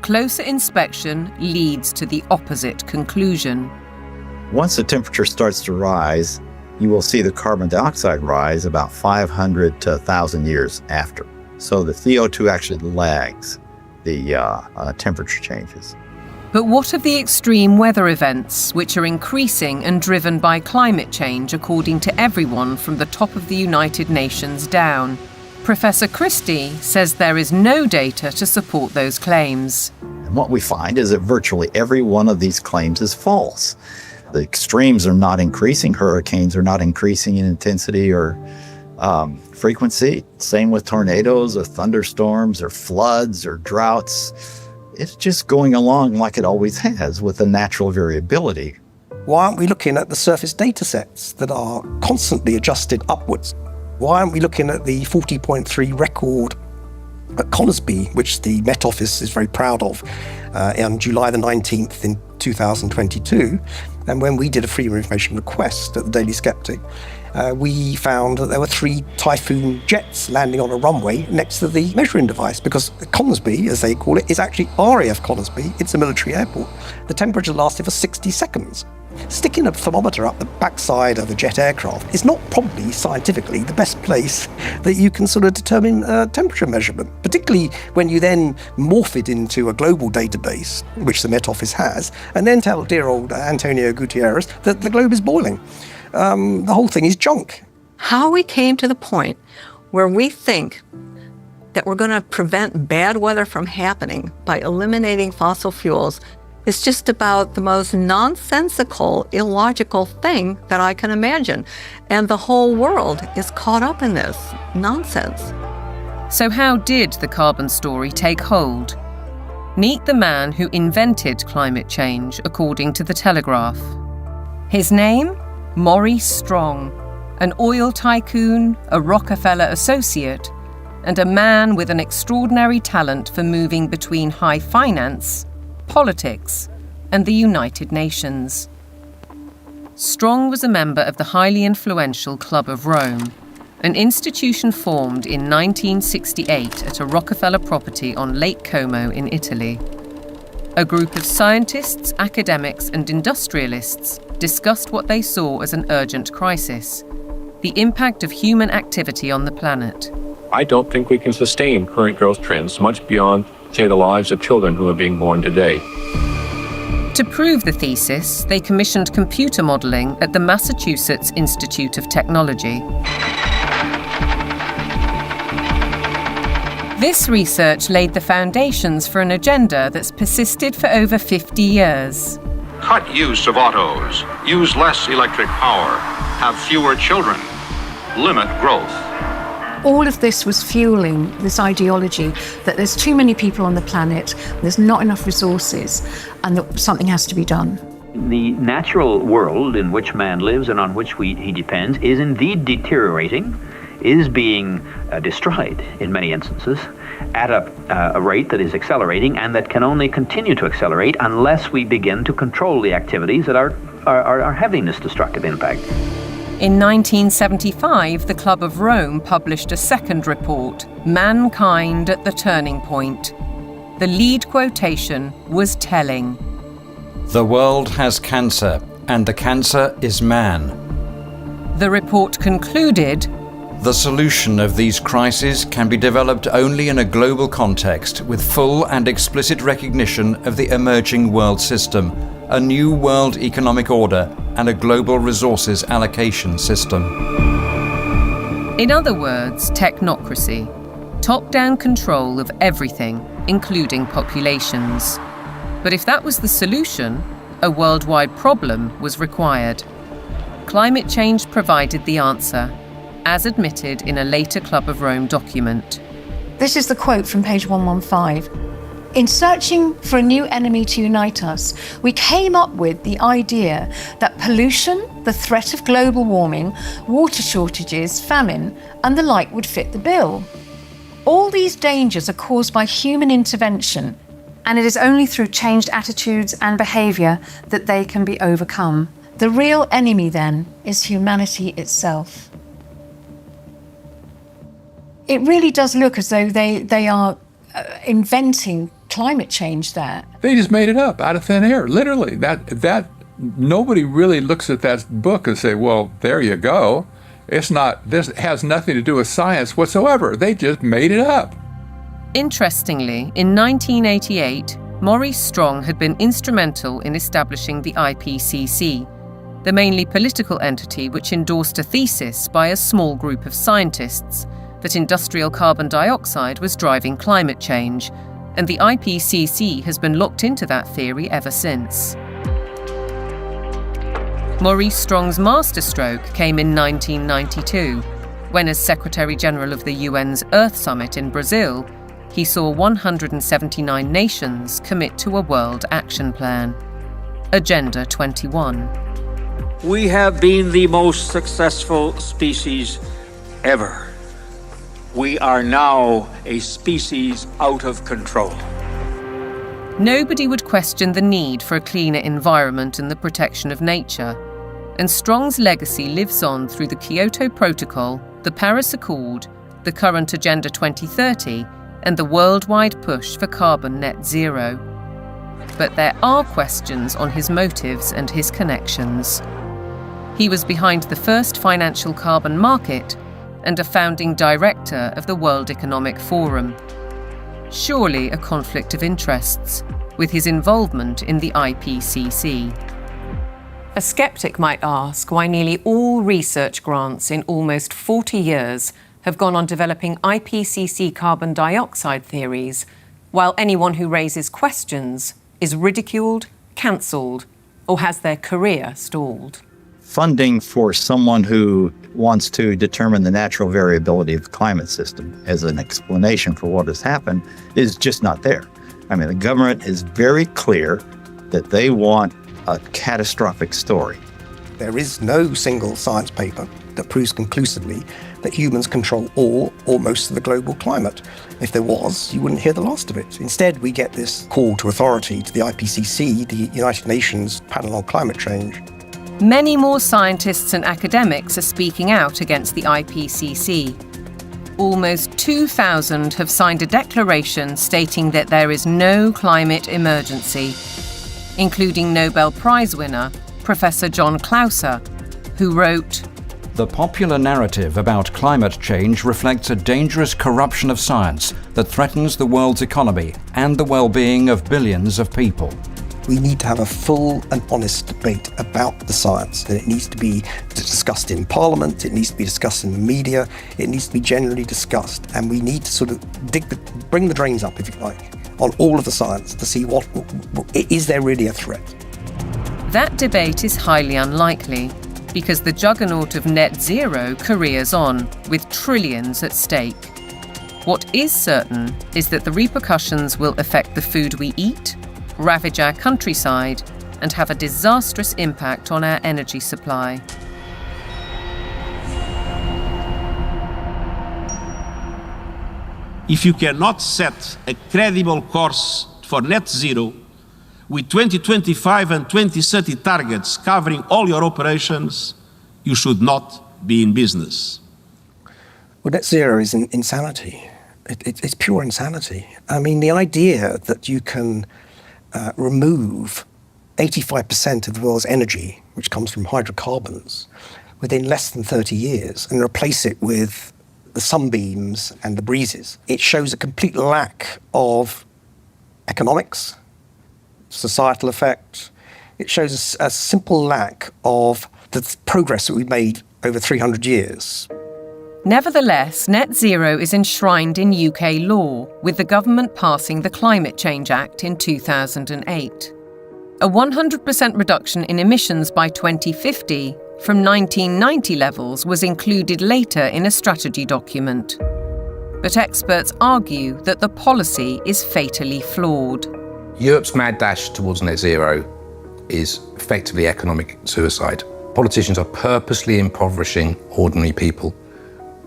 closer inspection leads to the opposite conclusion. Once the temperature starts to rise, you will see the carbon dioxide rise about 500 to 1,000 years after. So the CO2 actually lags the temperature changes. But what of the extreme weather events, which are increasing and driven by climate change, according to everyone from the top of the United Nations down? Professor Christie says there is no data to support those claims. And what we find is that virtually every one of these claims is false. The extremes are not increasing. Hurricanes are not increasing in intensity or frequency. Same with tornadoes or thunderstorms or floods or droughts. It's just going along like it always has with the natural variability. Why aren't we looking at the surface data sets that are constantly adjusted upwards? Why aren't we looking at the 40.3 record at Conisbee, which the Met Office is very proud of, on July the 19th in 2022? And when we did a freedom of information request at the Daily Sceptic, we found that there were 3 Typhoon jets landing on a runway next to the measuring device, because Conisbee, as they call it, is actually RAF Conisbee. It's a military airport. The temperature lasted for 60 seconds. Sticking a thermometer up the backside of a jet aircraft is not probably scientifically the best place that you can sort of determine temperature measurement, particularly when you then morph it into a global database, which the Met Office has, and then tell dear old Antonio Gutierrez that the globe is boiling. The whole thing is junk. How we came to the point where we think that we're going to prevent bad weather from happening by eliminating fossil fuels is just about the most nonsensical, illogical thing that I can imagine. And the whole world is caught up in this nonsense. So how did the carbon story take hold? Meet the man who invented climate change, according to The Telegraph. His name? Maurice Strong, an oil tycoon, a Rockefeller associate, and a man with an extraordinary talent for moving between high finance, politics, and the United Nations. Strong was a member of the highly influential Club of Rome, an institution formed in 1968 at a Rockefeller property on Lake Como in Italy. A group of scientists, academics, and industrialists discussed what they saw as an urgent crisis: the impact of human activity on the planet. I don't think we can sustain current growth trends much beyond, say, the lives of children who are being born today. To prove the thesis, they commissioned computer modelling at the Massachusetts Institute of Technology. This research laid the foundations for an agenda that's persisted for over 50 years. Cut use of autos, use less electric power, have fewer children, limit growth. All of this was fueling this ideology that there's too many people on the planet, there's not enough resources, and that something has to be done. The natural world in which man lives and on which he depends is indeed deteriorating, is being destroyed in many instances at a rate that is accelerating and that can only continue to accelerate unless we begin to control the activities that are having this destructive impact. In 1975, the Club of Rome published a second report, Mankind at the Turning Point. The lead quotation was telling. The world has cancer, and the cancer is man. The report concluded, the solution of these crises can be developed only in a global context with full and explicit recognition of the emerging world system, a new world economic order, and a global resources allocation system. In other words, technocracy, top-down control of everything, including populations. But if that was the solution, a worldwide problem was required. Climate change provided the answer, as admitted in a later Club of Rome document. This is the quote from page 115. In searching for a new enemy to unite us, we came up with the idea that pollution, the threat of global warming, water shortages, famine, and the like would fit the bill. All these dangers are caused by human intervention, and it is only through changed attitudes and behaviour that they can be overcome. The real enemy, then, is humanity itself. It really does look as though they are inventing climate change there. They just made it up out of thin air, literally. That nobody really looks at that book and say, well, there you go. This has nothing to do with science whatsoever. They just made it up. Interestingly, in 1988, Maurice Strong had been instrumental in establishing the IPCC, the mainly political entity which endorsed a thesis by a small group of scientists that industrial carbon dioxide was driving climate change, and the IPCC has been locked into that theory ever since. Maurice Strong's masterstroke came in 1992, when as Secretary-General of the UN's Earth Summit in Brazil, he saw 179 nations commit to a World Action Plan, Agenda 21. We have been the most successful species ever. We are now a species out of control. Nobody would question the need for a cleaner environment and the protection of nature, and Strong's legacy lives on through the Kyoto Protocol, the Paris Accord, the current Agenda 2030, and the worldwide push for carbon net zero. But there are questions on his motives and his connections. He was behind the first financial carbon market and a founding director of the World Economic Forum. Surely a conflict of interests with his involvement in the IPCC. A skeptic might ask why nearly all research grants in almost 40 years have gone on developing IPCC carbon dioxide theories, while anyone who raises questions is ridiculed, cancelled, or has their career stalled. Funding for someone who wants to determine the natural variability of the climate system as an explanation for what has happened is just not there. I mean, the government is very clear that they want a catastrophic story. There is no single science paper that proves conclusively that humans control all or most of the global climate. If there was, you wouldn't hear the last of it. Instead, we get this call to authority to the IPCC, the United Nations Panel on Climate Change. Many more scientists and academics are speaking out against the IPCC. Almost 2,000 have signed a declaration stating that there is no climate emergency, including Nobel Prize winner Professor John Clauser, who wrote, "The popular narrative about climate change reflects a dangerous corruption of science that threatens the world's economy and the well-being of billions of people." We need to have a full and honest debate about the science, and it needs to be discussed in Parliament, it needs to be discussed in the media, it needs to be generally discussed, and we need to sort of bring the drains up, if you like, on all of the science to see what is there really a threat. That debate is highly unlikely, because the juggernaut of net zero careers on, with trillions at stake. What is certain is that the repercussions will affect the food we eat, ravage our countryside, and have a disastrous impact on our energy supply. If you cannot set a credible course for net zero, with 2025 and 2030 targets covering all your operations, you should not be in business. Well, net zero is insanity. It's pure insanity. I mean, the idea that you can remove 85% of the world's energy, which comes from hydrocarbons, within less than 30 years and replace it with the sunbeams and the breezes. It shows a complete lack of economics, societal effect. It shows a simple lack of the progress that we've made over 300 years. Nevertheless, net zero is enshrined in UK law, with the government passing the Climate Change Act in 2008. A 100% reduction in emissions by 2050 from 1990 levels was included later in a strategy document. But experts argue that the policy is fatally flawed. Europe's mad dash towards net zero is effectively economic suicide. Politicians are purposely impoverishing ordinary people,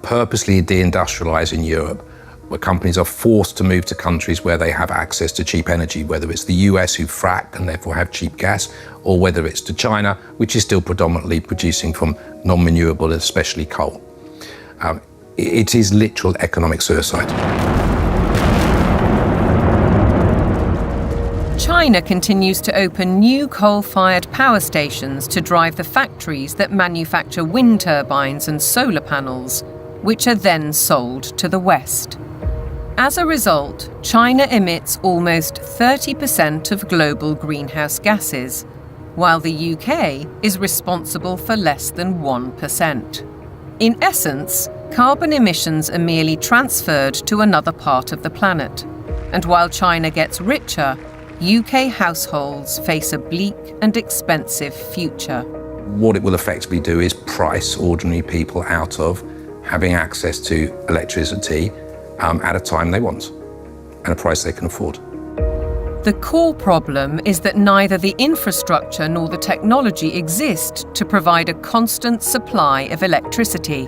purposely deindustrializing Europe, where companies are forced to move to countries where they have access to cheap energy, whether it's the US who frack and therefore have cheap gas, or whether it's to China, which is still predominantly producing from non-renewable, especially coal. It is literal economic suicide. China continues to open new coal-fired power stations to drive the factories that manufacture wind turbines and solar panels, which are then sold to the West. As a result, China emits almost 30% of global greenhouse gases, while the UK is responsible for less than 1%. In essence, carbon emissions are merely transferred to another part of the planet. And while China gets richer, UK households face a bleak and expensive future. What it will effectively do is price ordinary people out of having access to electricity at a time they want and a price they can afford. The core problem is that neither the infrastructure nor the technology exist to provide a constant supply of electricity.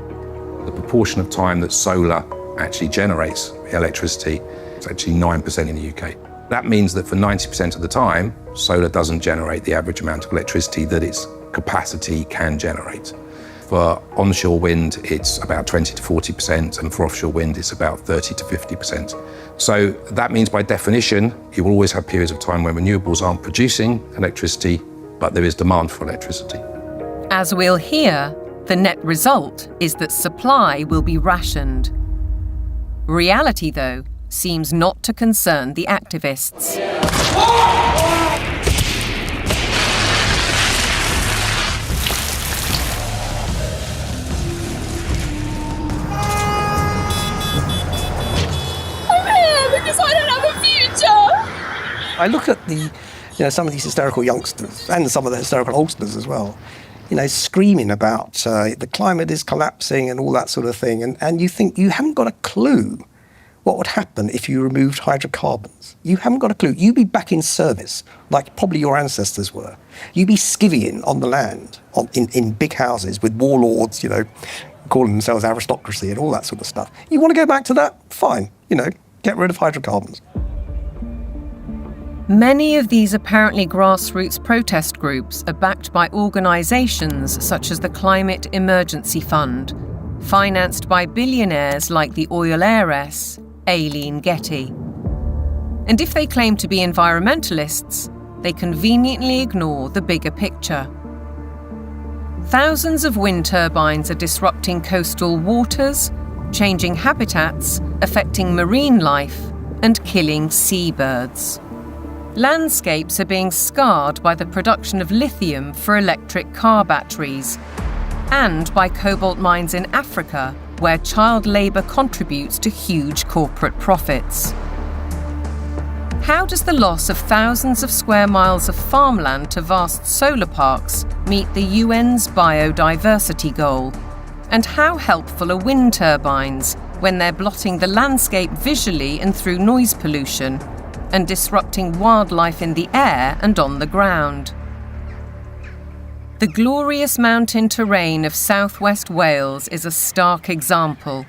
The proportion of time that solar actually generates electricity is actually 9% in the UK. That means that for 90% of the time, solar doesn't generate the average amount of electricity that its capacity can generate. For onshore wind, it's about 20 to 40%, and for offshore wind, it's about 30 to 50%. So that means by definition, you will always have periods of time when renewables aren't producing electricity, but there is demand for electricity. As we'll hear, the net result is that supply will be rationed. Reality, though, seems not to concern the activists. I look at some of these hysterical youngsters and some of the hysterical oldsters as well, screaming about the climate is collapsing and all that sort of thing. And you think you haven't got a clue what would happen if you removed hydrocarbons. You haven't got a clue. You'd be back in service, like probably your ancestors were. You'd be skivvying on the land, in big houses with warlords, calling themselves aristocracy and all that sort of stuff. You want to go back to that? Fine, get rid of hydrocarbons. Many of these apparently grassroots protest groups are backed by organisations such as the Climate Emergency Fund, financed by billionaires like the oil heiress, Aileen Getty. And if they claim to be environmentalists, they conveniently ignore the bigger picture. Thousands of wind turbines are disrupting coastal waters, changing habitats, affecting marine life, and killing seabirds. Landscapes are being scarred by the production of lithium for electric car batteries, and by cobalt mines in Africa, where child labour contributes to huge corporate profits. How does the loss of thousands of square miles of farmland to vast solar parks meet the UN's biodiversity goal? And how helpful are wind turbines when they're blotting the landscape visually and through noise pollution, and disrupting wildlife in the air and on the ground? The glorious mountain terrain of southwest Wales is a stark example.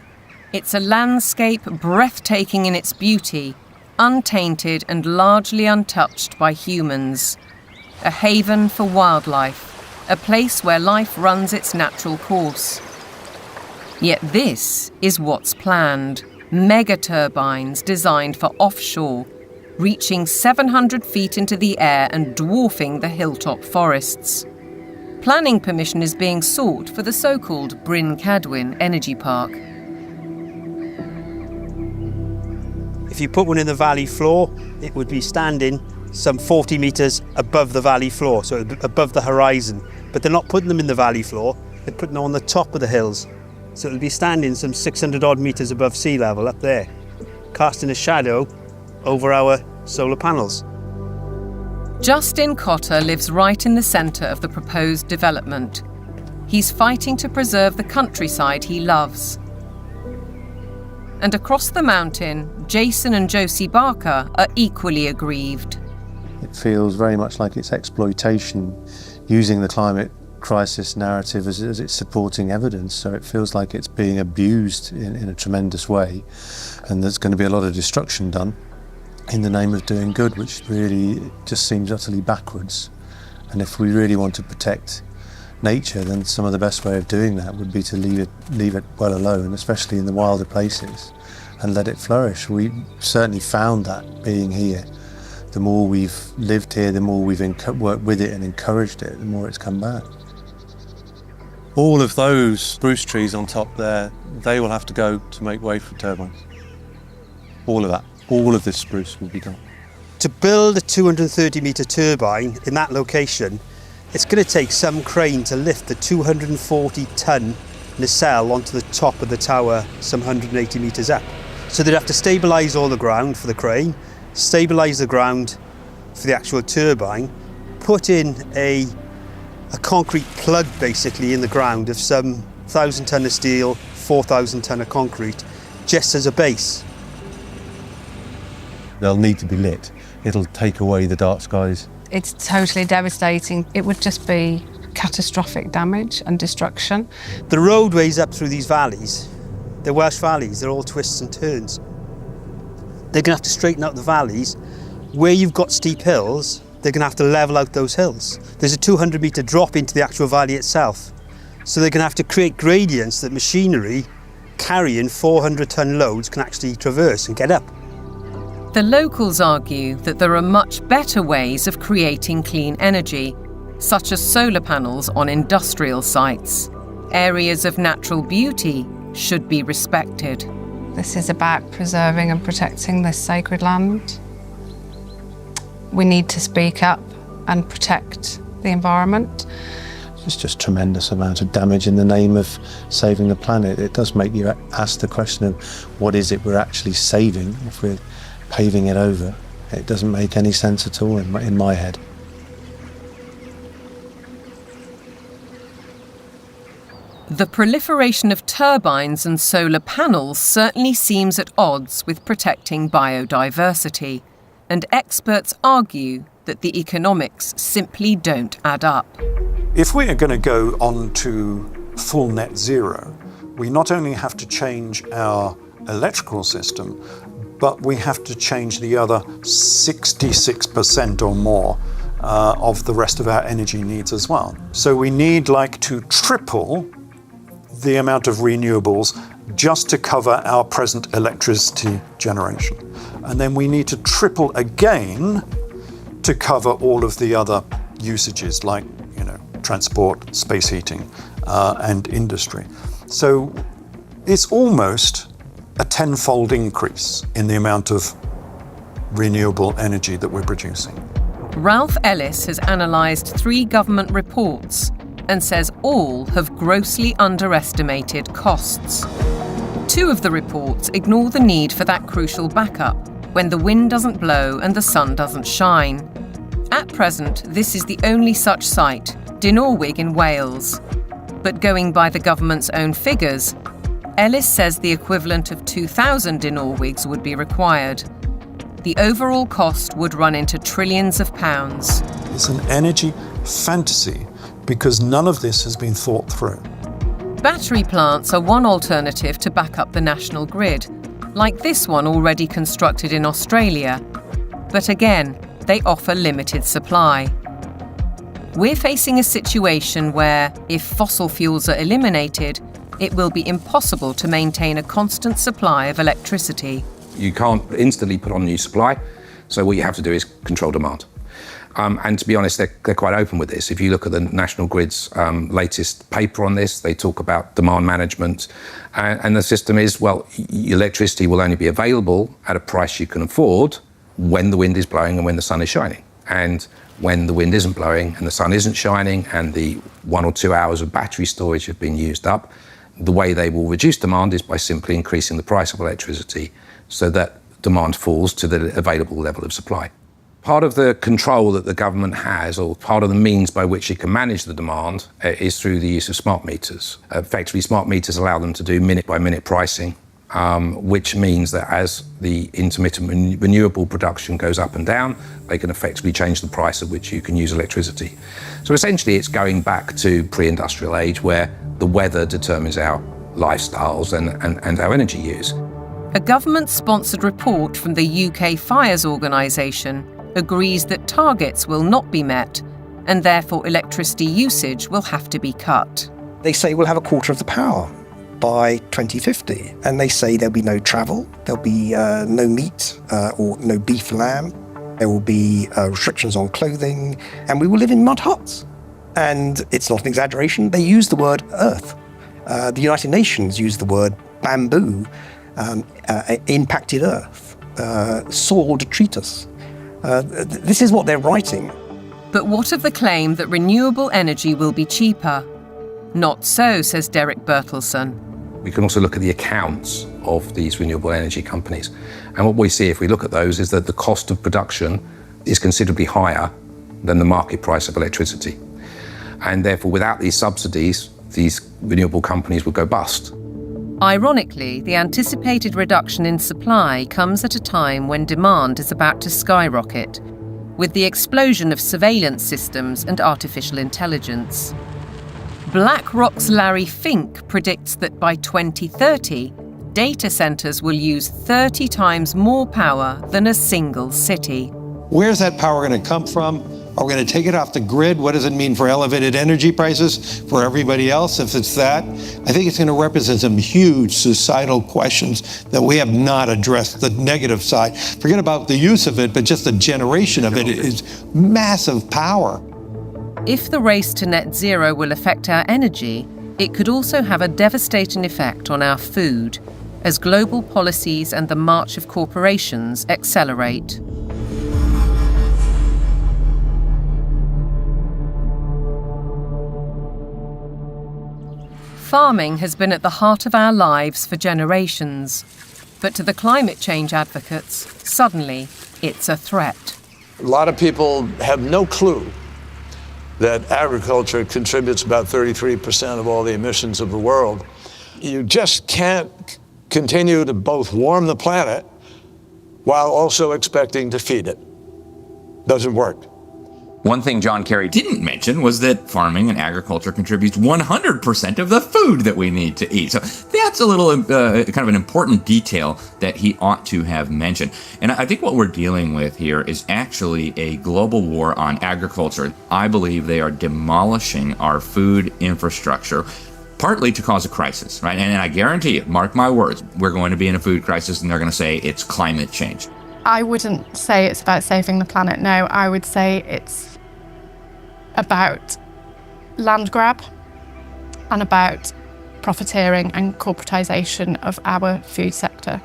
It's a landscape breathtaking in its beauty, untainted and largely untouched by humans. A haven for wildlife, a place where life runs its natural course. Yet this is what's planned: mega turbines designed for offshore, reaching 700 feet into the air and dwarfing the hilltop forests. Planning permission is being sought for the so-called Bryn Cadwyn Energy Park. If you put one in the valley floor, it would be standing some 40 metres above the valley floor, so above the horizon. But they're not putting them in the valley floor, they're putting them on the top of the hills. So it'll be standing some 600 odd metres above sea level up there, casting a shadow over our solar panels. Justin Cotter lives right in the centre of the proposed development. He's fighting to preserve the countryside he loves. And across the mountain, Jason and Josie Barker are equally aggrieved. It feels very much like it's exploitation, using the climate crisis narrative as its supporting evidence. So it feels like it's being abused in a tremendous way, and there's going to be a lot of destruction done in the name of doing good, which really just seems utterly backwards. And if we really want to protect nature, then some of the best way of doing that would be to leave it well alone, especially in the wilder places, and let it flourish. We certainly found that being here, The more we've lived here, the more we've worked with it and encouraged it, the more it's come back. All of those spruce trees on top there, they will have to go to make way for turbines. All of that. All of this spruce will be gone. To build a 230-metre turbine in that location, it's going to take some crane to lift the 240-tonne nacelle onto the top of the tower some 180 metres up. So they'd have to stabilise all the ground for the crane, stabilise the ground for the actual turbine, put in a concrete plug basically in the ground of some 1,000 tonne of steel, 4,000 tonne of concrete, just as a base. They'll need to be lit. It'll take away the dark skies. It's totally devastating. It would just be catastrophic damage and destruction. The roadways up through these valleys, they're Welsh valleys, they're all twists and turns. They're going to have to straighten out the valleys. Where you've got steep hills, they're going to have to level out those hills. There's a 200-metre drop into the actual valley itself. So they're going to have to create gradients that machinery carrying 400-tonne loads can actually traverse and get up. The locals argue that there are much better ways of creating clean energy, such as solar panels on industrial sites. Areas of natural beauty should be respected. This is about preserving and protecting this sacred land. We need to speak up and protect the environment. It's just tremendous amount of damage in the name of saving the planet. It does make you ask the question of what is it we're actually saving if we're paving it over. It doesn't make any sense at all in my head. The proliferation of turbines and solar panels certainly seems at odds with protecting biodiversity, and experts argue that the economics simply don't add up. If we are going to go on to full net zero, we not only have to change our electrical system, but we have to change the other 66% or more of the rest of our energy needs as well. So we need to triple the amount of renewables just to cover our present electricity generation. And then we need to triple again to cover all of the other usages like, transport, space heating, and industry. So it's almost a tenfold increase in the amount of renewable energy that we're producing. Ralph Ellis has analysed 3 government reports and says all have grossly underestimated costs. 2 of the reports ignore the need for that crucial backup when the wind doesn't blow and the sun doesn't shine. At present, this is the only such site, Dinorwig in Wales. But going by the government's own figures, Ellis says the equivalent of 2,000 Dinorwigs would be required. The overall cost would run into trillions of pounds. It's an energy fantasy because none of this has been thought through. Battery plants are one alternative to back up the national grid, like this one already constructed in Australia. But again, they offer limited supply. We're facing a situation where, if fossil fuels are eliminated, it will be impossible to maintain a constant supply of electricity. You can't instantly put on new supply, so what you have to do is control demand. And to be honest, they're quite open with this. If you look at the National Grid's latest paper on this, they talk about demand management. And the system is, electricity will only be available at a price you can afford when the wind is blowing and when the sun is shining. And when the wind isn't blowing and the sun isn't shining and the 1 or 2 hours of battery storage have been used up, the way they will reduce demand is by simply increasing the price of electricity so that demand falls to the available level of supply. Part of the control that the government has, or part of the means by which it can manage the demand, is through the use of smart meters. Effectively, smart meters allow them to do minute-by-minute pricing, which means that as the intermittent renewable production goes up and down, they can effectively change the price at which you can use electricity. So essentially, it's going back to pre-industrial age where the weather determines our lifestyles and our energy use. A government-sponsored report from the UK Fires Organisation agrees that targets will not be met and therefore electricity usage will have to be cut. They say we'll have a quarter of the power by 2050, and they say there'll be no travel, there'll be no meat or no beef lamb. There will be restrictions on clothing, and we will live in mud huts. And it's not an exaggeration, they use the word earth. The United Nations use the word bamboo, impacted earth, soil detritus. This is what they're writing. But what of the claim that renewable energy will be cheaper? Not so, says Derek Bertelsen. We can also look at the accounts of these renewable energy companies. And what we see if we look at those is that the cost of production is considerably higher than the market price of electricity. And therefore, without these subsidies, these renewable companies would go bust. Ironically, the anticipated reduction in supply comes at a time when demand is about to skyrocket, with the explosion of surveillance systems and artificial intelligence. BlackRock's Larry Fink predicts that by 2030, data centers will use 30 times more power than a single city. Where's that power going to come from? Are we going to take it off the grid? What does it mean for elevated energy prices for everybody else if it's that? I think it's going to represent some huge societal questions that we have not addressed, the negative side. Forget about the use of it, but just the generation of it is massive power. If the race to net zero will affect our energy, it could also have a devastating effect on our food, as global policies and the march of corporations accelerate. Farming has been at the heart of our lives for generations, but to the climate change advocates, suddenly it's a threat. A lot of people have no clue that agriculture contributes about 33% of all the emissions of the world. You just can't continue to both warm the planet while also expecting to feed it. Doesn't work. One thing John Kerry didn't mention was that farming and agriculture contributes 100% of the food that we need to eat. So that's a little kind of an important detail that he ought to have mentioned. And I think what we're dealing with here is actually a global war on agriculture. I believe they are demolishing our food infrastructure, partly to cause a crisis, right? And I guarantee you, mark my words, we're going to be in a food crisis and they're going to say it's climate change. I wouldn't say it's about saving the planet, no. I would say it's about land grab and about profiteering and corporatization of our food sector.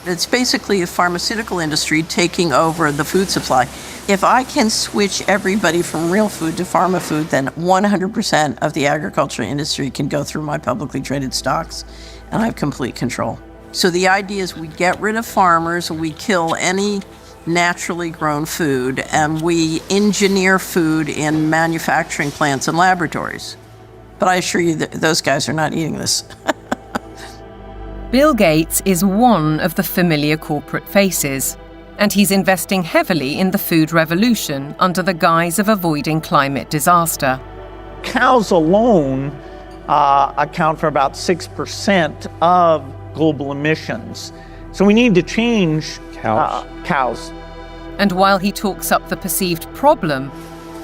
It's basically the pharmaceutical industry taking over the food supply. If I can switch everybody from real food to pharma food, then 100% of the agriculture industry can go through my publicly traded stocks, and I have complete control. So the idea is we get rid of farmers, we kill any naturally grown food, and we engineer food in manufacturing plants and laboratories. But I assure you that those guys are not eating this. Bill Gates is one of the familiar corporate faces, and he's investing heavily in the food revolution under the guise of avoiding climate disaster. Cows alone account for about 6% of global emissions. So we need to change cows. And while he talks up the perceived problem,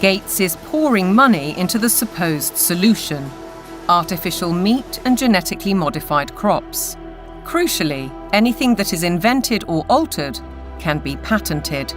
Gates is pouring money into the supposed solution: artificial meat and genetically modified crops. Crucially, anything that is invented or altered can be patented.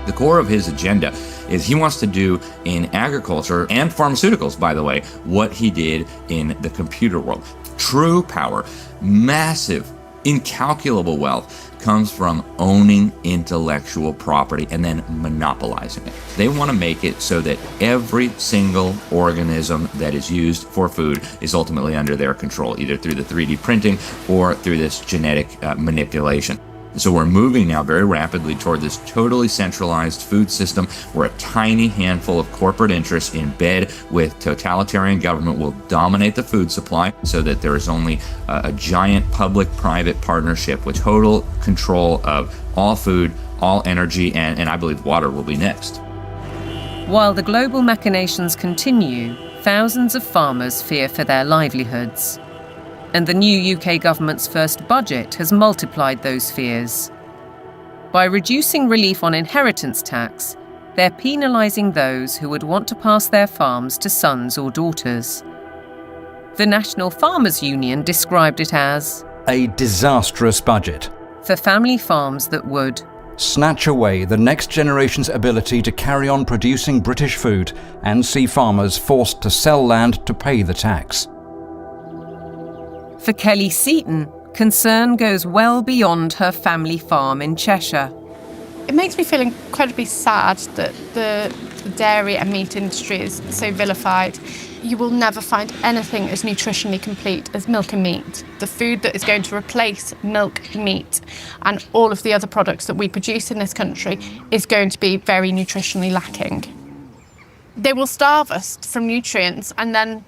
The core of his agenda is he wants to do in agriculture and pharmaceuticals, by the way, what he did in the computer world. True power, massive, incalculable wealth comes from owning intellectual property and then monopolizing it. They want to make it so that every single organism that is used for food is ultimately under their control, either through the 3D printing or through this genetic manipulation. So we're moving now very rapidly toward this totally centralized food system where a tiny handful of corporate interests in bed with totalitarian government will dominate the food supply so that there is only a giant public-private partnership with total control of all food, all energy, and I believe water will be next. While the global machinations continue, thousands of farmers fear for their livelihoods. And the new UK government's first budget has multiplied those fears. By reducing relief on inheritance tax, they're penalising those who would want to pass their farms to sons or daughters. The National Farmers Union described it as a disastrous budget for family farms that would snatch away the next generation's ability to carry on producing British food and see farmers forced to sell land to pay the tax. For Kelly Seaton, concern goes well beyond her family farm in Cheshire. It makes me feel incredibly sad that the dairy and meat industry is so vilified. You will never find anything as nutritionally complete as milk and meat. The food that is going to replace milk, meat, and all of the other products that we produce in this country is going to be very nutritionally lacking. They will starve us from nutrients, and then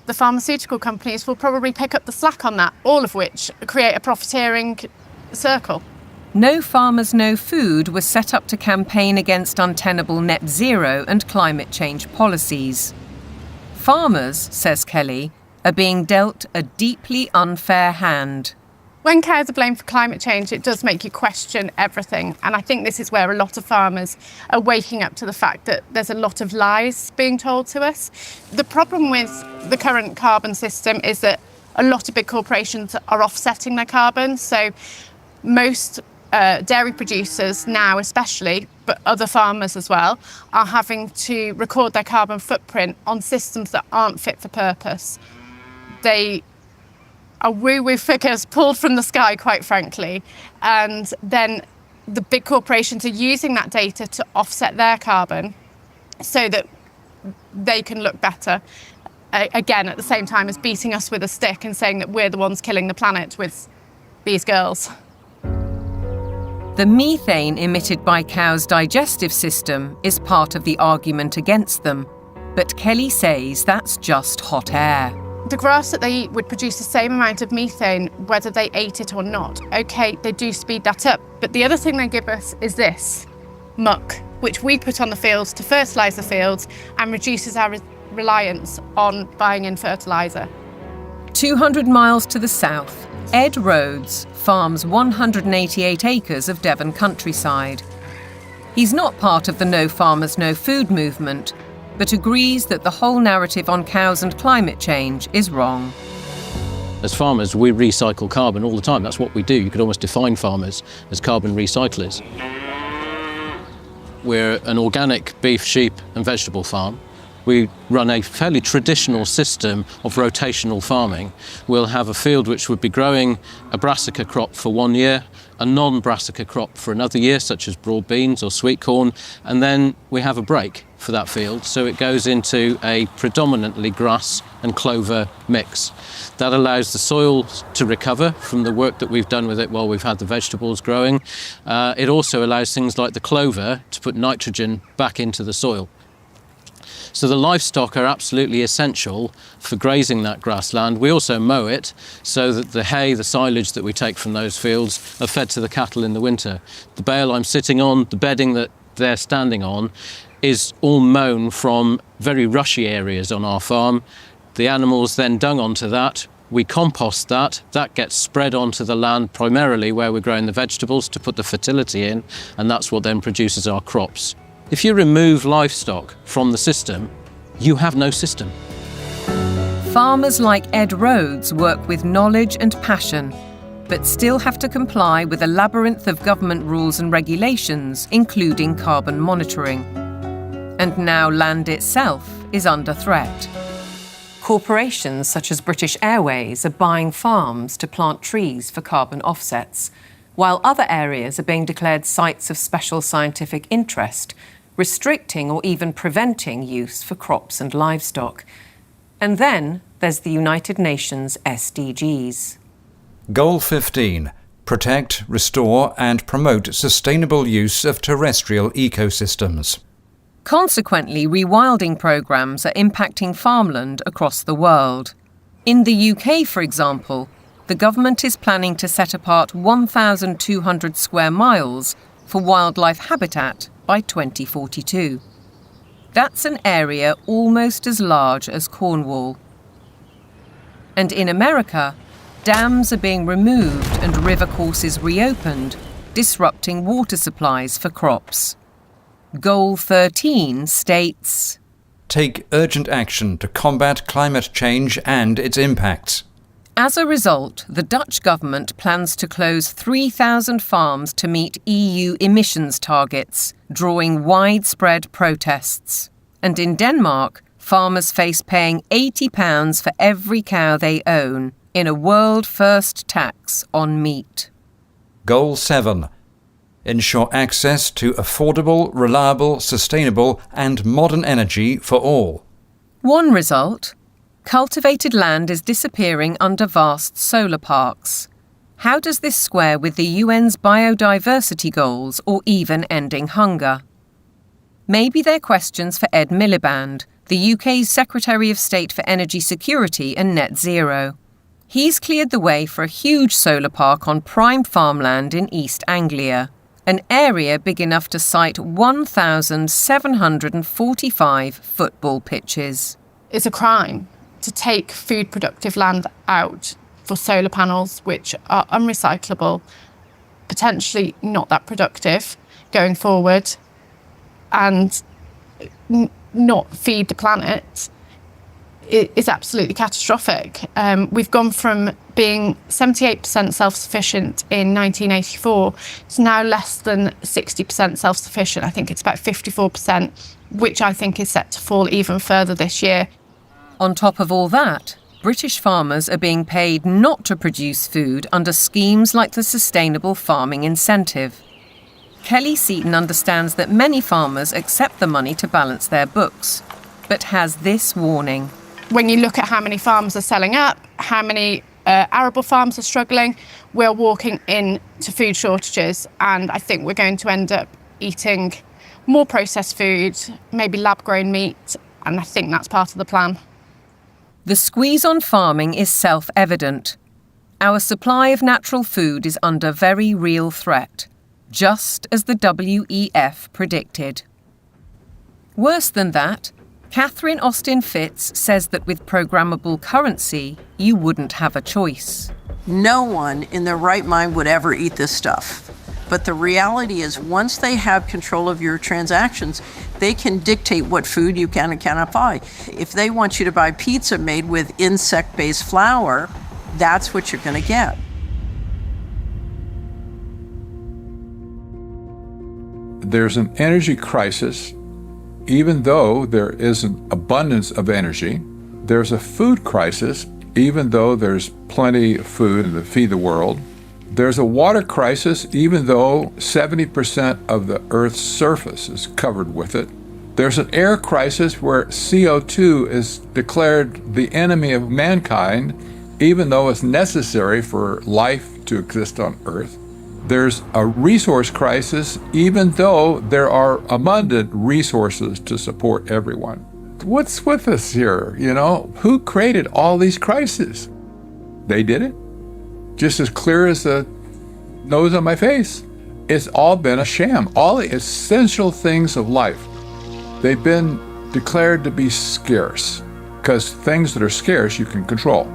the pharmaceutical companies will probably pick up the slack on that, all of which create a profiteering circle. No Farmers, No Food was set up to campaign against untenable net zero and climate change policies. Farmers, says Kelly, are being dealt a deeply unfair hand. When cows are blamed for climate change, it does make you question everything. And I think this is where a lot of farmers are waking up to the fact that there's a lot of lies being told to us. The problem with the current carbon system is that a lot of big corporations are offsetting their carbon. So most dairy producers now especially, but other farmers as well, are having to record their carbon footprint on systems that aren't fit for purpose. They are woo-woo figures pulled from the sky, quite frankly, and then the big corporations are using that data to offset their carbon so that they can look better, again, at the same time as beating us with a stick and saying that we're the ones killing the planet with these girls. The methane emitted by cows' digestive system is part of the argument against them, but Kelly says that's just hot air. The grass that they eat would produce the same amount of methane whether they ate it or not. Okay, they do speed that up, but the other thing they give us is this, muck, which we put on the fields to fertilise the fields and reduces our reliance on buying in fertiliser. 200 miles to the south, Ed Rhodes farms 188 acres of Devon countryside. He's not part of the No Farmers, No Food movement, but agrees that the whole narrative on cows and climate change is wrong. As farmers, we recycle carbon all the time. That's what we do. You could almost define farmers as carbon recyclers. We're an organic beef, sheep and vegetable farm. We run a fairly traditional system of rotational farming. We'll have a field which would be growing a brassica crop for 1 year, a non-brassica crop for another year, such as broad beans or sweet corn, and then we have a break for that field, so it goes into a predominantly grass and clover mix. That allows the soil to recover from the work that we've done with it while we've had the vegetables growing. It also allows things like the clover to put nitrogen back into the soil. So the livestock are absolutely essential for grazing that grassland. We also mow it so that the hay, the silage that we take from those fields are fed to the cattle in the winter. The bale I'm sitting on, the bedding that they're standing on, is all mown from very rushy areas on our farm. The animals then dung onto that. We compost that. That gets spread onto the land primarily where we're growing the vegetables to put the fertility in, and that's what then produces our crops. If you remove livestock from the system, you have no system. Farmers like Ed Rhodes work with knowledge and passion, but still have to comply with a labyrinth of government rules and regulations, including carbon monitoring. And now land itself is under threat. Corporations such as British Airways are buying farms to plant trees for carbon offsets, while other areas are being declared sites of special scientific interest, restricting or even preventing use for crops and livestock. And then there's the United Nations SDGs. Goal 15. Protect, restore and promote sustainable use of terrestrial ecosystems. Consequently, rewilding programmes are impacting farmland across the world. In the UK, for example, the government is planning to set apart 1,200 square miles for wildlife habitat by 2042. That's an area almost as large as Cornwall. And in America, dams are being removed and river courses reopened, disrupting water supplies for crops. Goal 13 states, take urgent action to combat climate change and its impacts. As a result, the Dutch government plans to close 3,000 farms to meet EU emissions targets, drawing widespread protests. And in Denmark, farmers face paying £80 for every cow they own in a world-first tax on meat. Goal 7. Ensure access to affordable, reliable, sustainable and modern energy for all. One result: cultivated land is disappearing under vast solar parks. How does this square with the UN's biodiversity goals or even ending hunger? Maybe they're questions for Ed Miliband, the UK's Secretary of State for Energy Security and Net Zero. He's cleared the way for a huge solar park on prime farmland in East Anglia, an area big enough to site 1,745 football pitches. It's a crime to take food productive land out for solar panels, which are unrecyclable, potentially not that productive going forward, and not feed the planet. It is absolutely catastrophic. We've gone from being 78% self-sufficient in 1984 to now less than 60% self-sufficient. I think it's about 54%, which I think is set to fall even further this year. On top of all that, British farmers are being paid not to produce food under schemes like the Sustainable Farming Incentive. Kelly Seaton understands that many farmers accept the money to balance their books, but has this warning. When you look at how many farms are selling up, how many arable farms are struggling, we're walking into food shortages, and I think we're going to end up eating more processed food, maybe lab-grown meat, and I think that's part of the plan. The squeeze on farming is self-evident. Our supply of natural food is under very real threat, just as the WEF predicted. Worse than that, Catherine Austin Fitz says that with programmable currency, you wouldn't have a choice. No one in their right mind would ever eat this stuff. But the reality is, once they have control of your transactions, they can dictate what food you can and cannot buy. If they want you to buy pizza made with insect-based flour, that's what you're going to get. There's an energy crisis. Even though there is an abundance of energy, there's a food crisis, even though there's plenty of food to feed the world. There's a water crisis, even though 70% of the Earth's surface is covered with it. There's an air crisis where CO2 is declared the enemy of mankind, even though it's necessary for life to exist on Earth. There's a resource crisis, even though there are abundant resources to support everyone. What's with us here, you know? Who created all these crises? They did it. Just as clear as the nose on my face. It's all been a sham. All the essential things of life, they've been declared to be scarce, because things that are scarce you can control.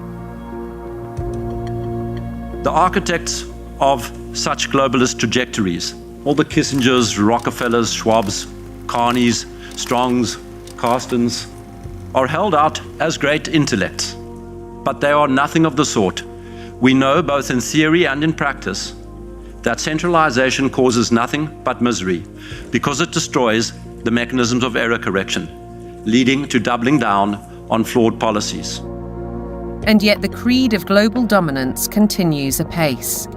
The architects of such globalist trajectories, all the Kissingers, Rockefellers, Schwabs, Carneys, Strongs, Carstens, are held out as great intellects. But they are nothing of the sort. We know, both in theory and in practice, that centralization causes nothing but misery, because it destroys the mechanisms of error correction, leading to doubling down on flawed policies. And yet the creed of global dominance continues apace.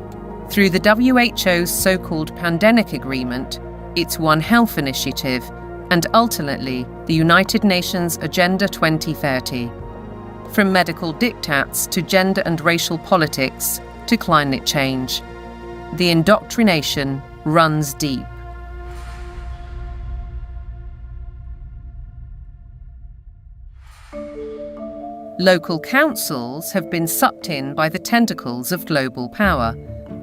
Through the WHO's so-called Pandemic Agreement, its One Health Initiative, and ultimately the United Nations Agenda 2030. From medical diktats to gender and racial politics to climate change, the indoctrination runs deep. Local councils have been sucked in by the tentacles of global power,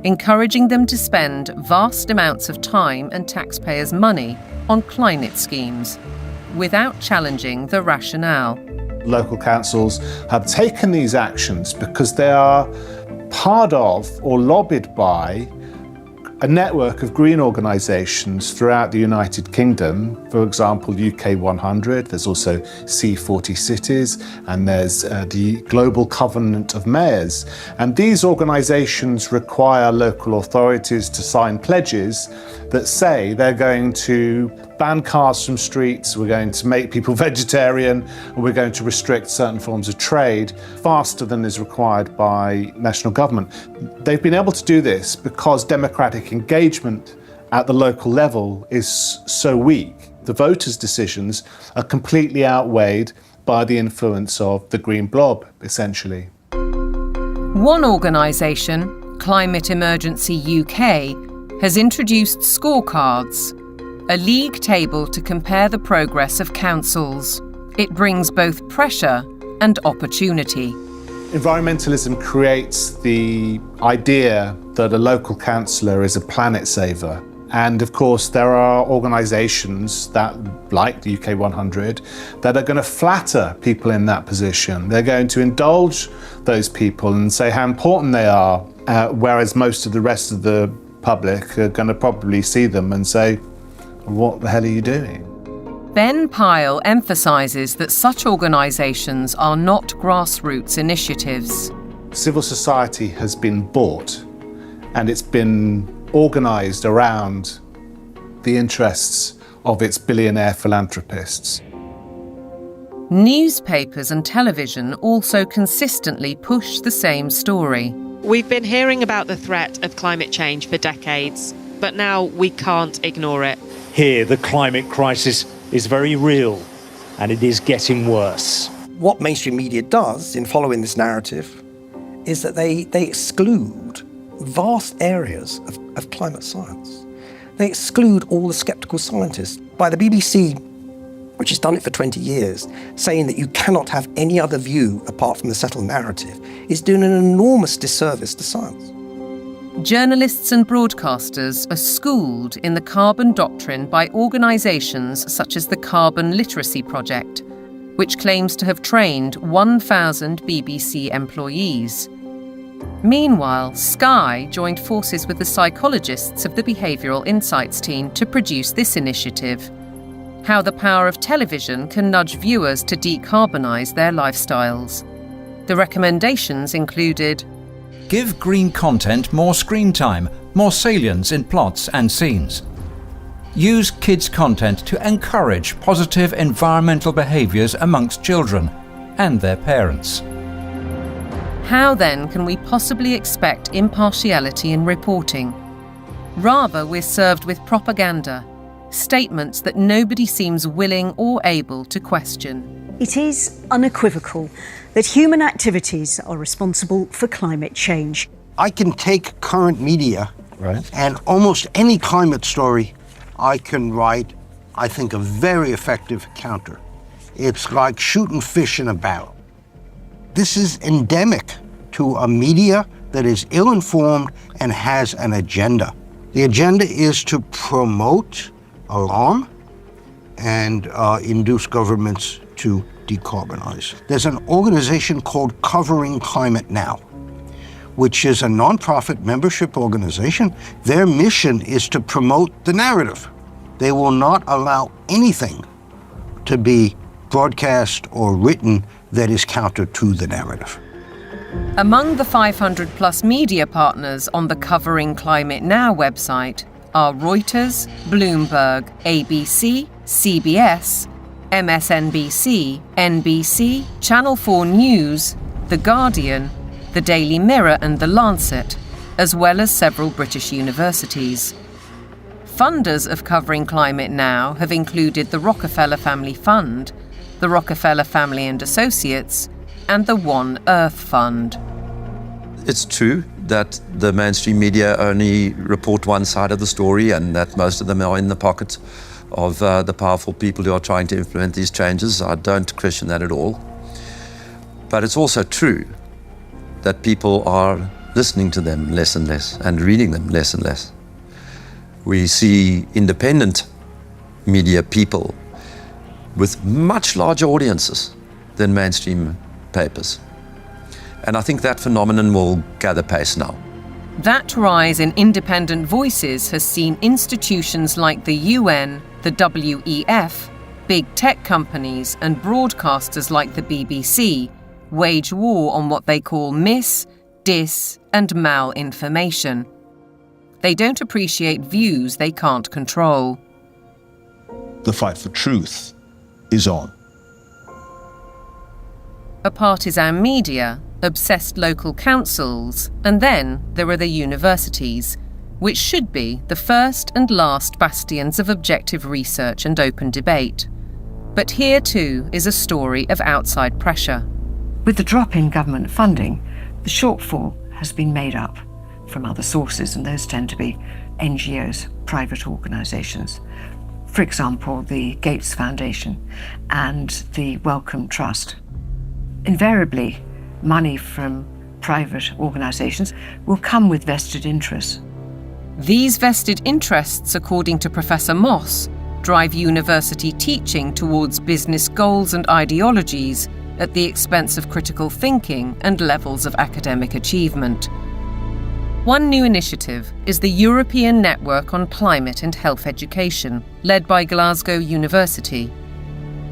encouraging them to spend vast amounts of time and taxpayers' money on climate schemes, without challenging the rationale. Local councils have taken these actions because they are part of or lobbied by a network of green organisations throughout the United Kingdom, for example, UK 100, there's also C40 Cities, and there's the Global Covenant of Mayors. And these organisations require local authorities to sign pledges that say they're going to ban cars from streets, we're going to make people vegetarian, and we're going to restrict certain forms of trade faster than is required by national government. They've been able to do this because democratic engagement at the local level is so weak. The voters' decisions are completely outweighed by the influence of the green blob, essentially. One organisation, Climate Emergency UK, has introduced scorecards, a league table to compare the progress of councils. It brings both pressure and opportunity. Environmentalism creates the idea that a local councillor is a planet saver. And of course, there are organisations that, like the UK 100, that are going to flatter people in that position. They're going to indulge those people and say how important they are, whereas most of the rest of the public are going to probably see them and say, what the hell are you doing? Ben Pyle emphasises that such organisations are not grassroots initiatives. Civil society has been bought and it's been organised around the interests of its billionaire philanthropists. Newspapers and television also consistently push the same story. We've been hearing about the threat of climate change for decades, but now we can't ignore it. Here, the climate crisis is very real, and it is getting worse. What mainstream media does in following this narrative is that they exclude vast areas of climate science. They exclude all the sceptical scientists. By the BBC, which has done it for 20 years, saying that you cannot have any other view apart from the settled narrative, is doing an enormous disservice to science. Journalists and broadcasters are schooled in the carbon doctrine by organisations such as the Carbon Literacy Project, which claims to have trained 1,000 BBC employees. Meanwhile, Sky joined forces with the psychologists of the Behavioural Insights team to produce this initiative: how the power of television can nudge viewers to decarbonise their lifestyles. The recommendations included: give green content more screen time, more salience in plots and scenes. Use kids' content to encourage positive environmental behaviours amongst children and their parents. How then can we possibly expect impartiality in reporting? Rather, we're served with propaganda, statements that nobody seems willing or able to question. It is unequivocal that human activities are responsible for climate change. I can take current media and almost any climate story I can write, I think, a very effective counter. It's like shooting fish in a barrel. This is endemic to a media that is ill-informed and has an agenda. The agenda is to promote alarm and induce governments to decarbonize. There's an organization called Covering Climate Now, which is a nonprofit membership organization. Their mission is to promote the narrative. They will not allow anything to be broadcast or written that is counter to the narrative. Among the 500 plus media partners on the Covering Climate Now website are Reuters, Bloomberg, ABC, CBS, MSNBC, NBC, Channel 4 News, The Guardian, The Daily Mirror and The Lancet, as well as several British universities. Funders of Covering Climate Now have included the Rockefeller Family Fund, the Rockefeller Family and Associates, and the One Earth Fund. It's true that the mainstream media only report one side of the story and that most of them are in the pocket of the powerful people who are trying to implement these changes. I don't question that at all. But it's also true that people are listening to them less and less and reading them less and less. We see independent media people with much larger audiences than mainstream papers. And I think that phenomenon will gather pace now. That rise in independent voices has seen institutions like the UN, the WEF, big tech companies and broadcasters like the BBC wage war on what they call mis, dis and malinformation. They don't appreciate views they can't control. The fight for truth is on. A partisan media, obsessed local councils, and then there are the universities, which should be the first and last bastions of objective research and open debate. But here too is a story of outside pressure. With the drop in government funding, the shortfall has been made up from other sources, and those tend to be NGOs, private organisations. For example, the Gates Foundation and the Wellcome Trust. Invariably, money from private organisations will come with vested interests. These vested interests, according to Professor Moss, drive university teaching towards business goals and ideologies at the expense of critical thinking and levels of academic achievement. One new initiative is the European Network on Climate and Health Education, led by Glasgow University.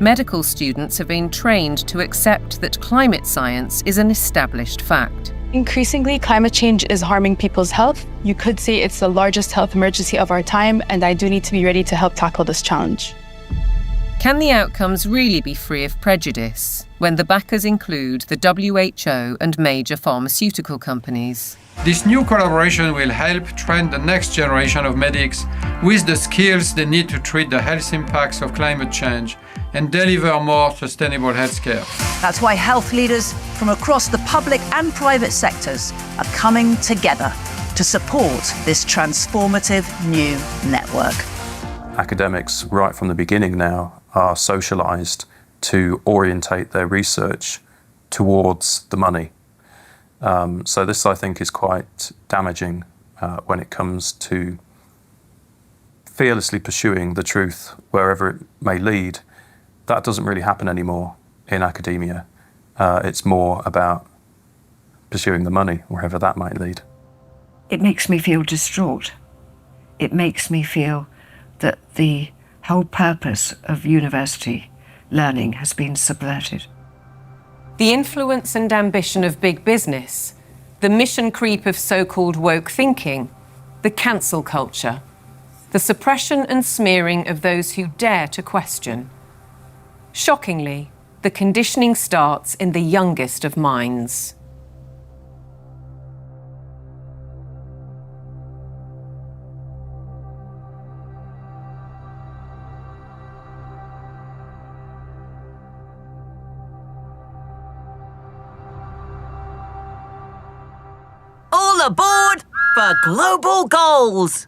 Medical students have been trained to accept that climate science is an established fact. Increasingly, climate change is harming people's health. You could say it's the largest health emergency of our time, and I do need to be ready to help tackle this challenge. Can the outcomes really be free of prejudice when the backers include the WHO and major pharmaceutical companies? This new collaboration will help train the next generation of medics with the skills they need to treat the health impacts of climate change and deliver more sustainable healthcare. That's why health leaders from across the public and private sectors are coming together to support this transformative new network. Academics, right from the beginning now, are socialised to orientate their research towards the money. So this, I think, is quite damaging when it comes to fearlessly pursuing the truth wherever it may lead. That doesn't really happen anymore in academia. It's more about pursuing the money, wherever that might lead. It makes me feel distraught. It makes me feel that the whole purpose of university learning has been subverted. The influence and ambition of big business, the mission creep of so-called woke thinking, the cancel culture, the suppression and smearing of those who dare to question. Shockingly, the conditioning starts in the youngest of minds. All aboard for global goals!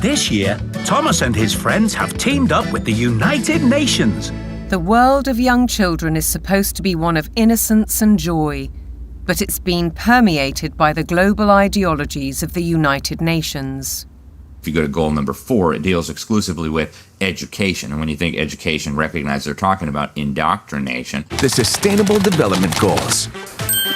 This year, Thomas and his friends have teamed up with the United Nations. The world of young children is supposed to be one of innocence and joy, but it's been permeated by the global ideologies of the United Nations. If you go to goal number 4, it deals exclusively with education. And when you think education, recognize they're talking about indoctrination. The Sustainable Development Goals.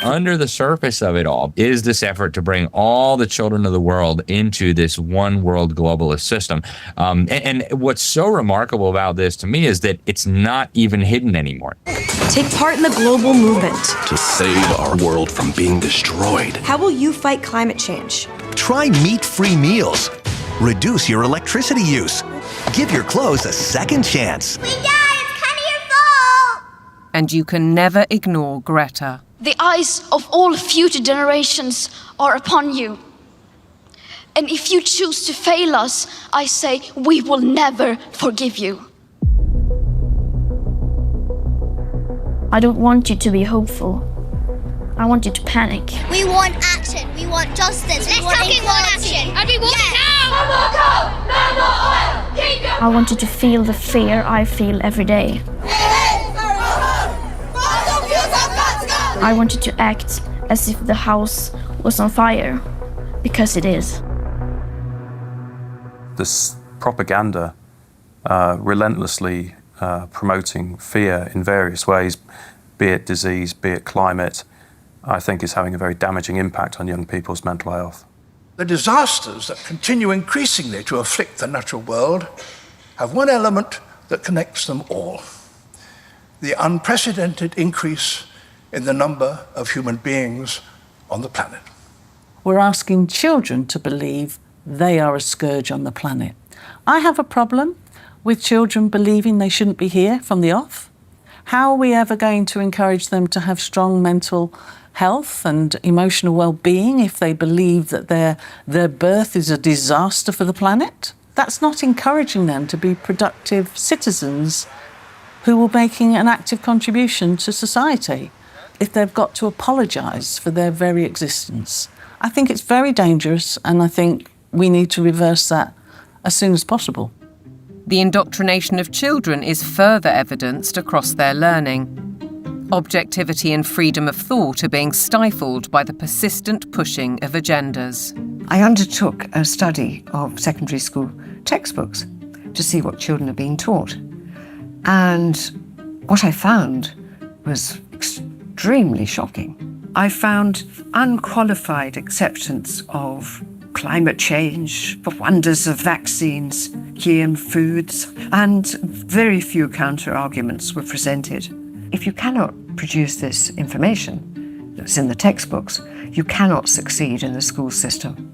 Under the surface of it all is this effort to bring all the children of the world into this one world globalist system. And what's so remarkable about this to me is that it's not even hidden anymore. Take part in the global movement to save our world from being destroyed. How will you fight climate change? Try meat-free meals. Reduce your electricity use. Give your clothes a second chance. We died! It's kind of your fault! And you can never ignore Greta. The eyes of all future generations are upon you. And if you choose to fail us, I say we will never forgive you. I don't want you to be hopeful. I want you to panic. We want action. We want justice. Let's fucking want action. And we want it now. No more coal. No more oil. Keep your... I want you to feel the fear I feel every day. I want you to act as if the house was on fire, because it is. This propaganda relentlessly promoting fear in various ways, be it disease, be it climate, I think is having a very damaging impact on young people's mental health. The disasters that continue increasingly to afflict the natural world have one element that connects them all: the unprecedented increase in the number of human beings on the planet. We're asking children to believe they are a scourge on the planet. I have a problem with children believing they shouldn't be here from the off. How are we ever going to encourage them to have strong mental health and emotional well-being if they believe that their birth is a disaster for the planet? That's not encouraging them to be productive citizens who are making an active contribution to society if they've got to apologise for their very existence. I think it's very dangerous, and I think we need to reverse that as soon as possible. The indoctrination of children is further evidenced across their learning. Objectivity and freedom of thought are being stifled by the persistent pushing of agendas. I undertook a study of secondary school textbooks to see what children are being taught. And what I found was extremely shocking. I found unqualified acceptance of climate change, the wonders of vaccines, GM foods, and very few counter-arguments were presented. If you cannot produce this information that's in the textbooks, you cannot succeed in the school system.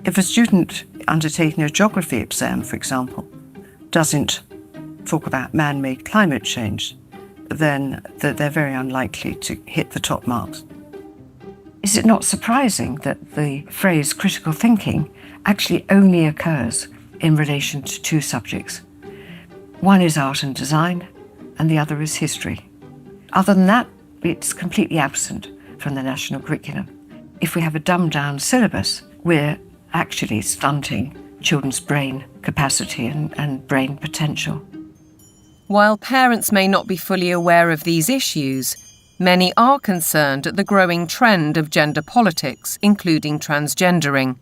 If a student undertaking a geography exam, for example, doesn't talk about man-made climate change, then they're very unlikely to hit the top marks. Is it not surprising that the phrase critical thinking actually only occurs in relation to two subjects? One is art and design, and the other is history. Other than that, it's completely absent from the national curriculum. If we have a dumbed-down syllabus, we're actually stunting children's brain capacity and brain potential. While parents may not be fully aware of these issues, many are concerned at the growing trend of gender politics, including transgendering.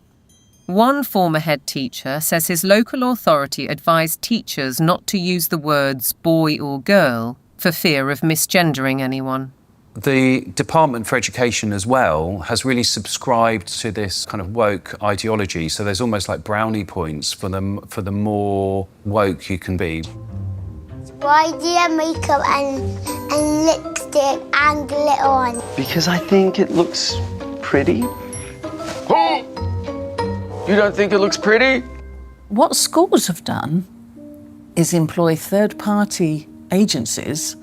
One former head teacher says his local authority advised teachers not to use the words boy or girl for fear of misgendering anyone. The Department for Education as well has really subscribed to this kind of woke ideology. So there's almost like brownie points for the more woke you can be. Why do you have makeup and lipstick and glitter on? Because I think it looks pretty. Oh! You don't think it looks pretty? What schools have done is employ third-party agencies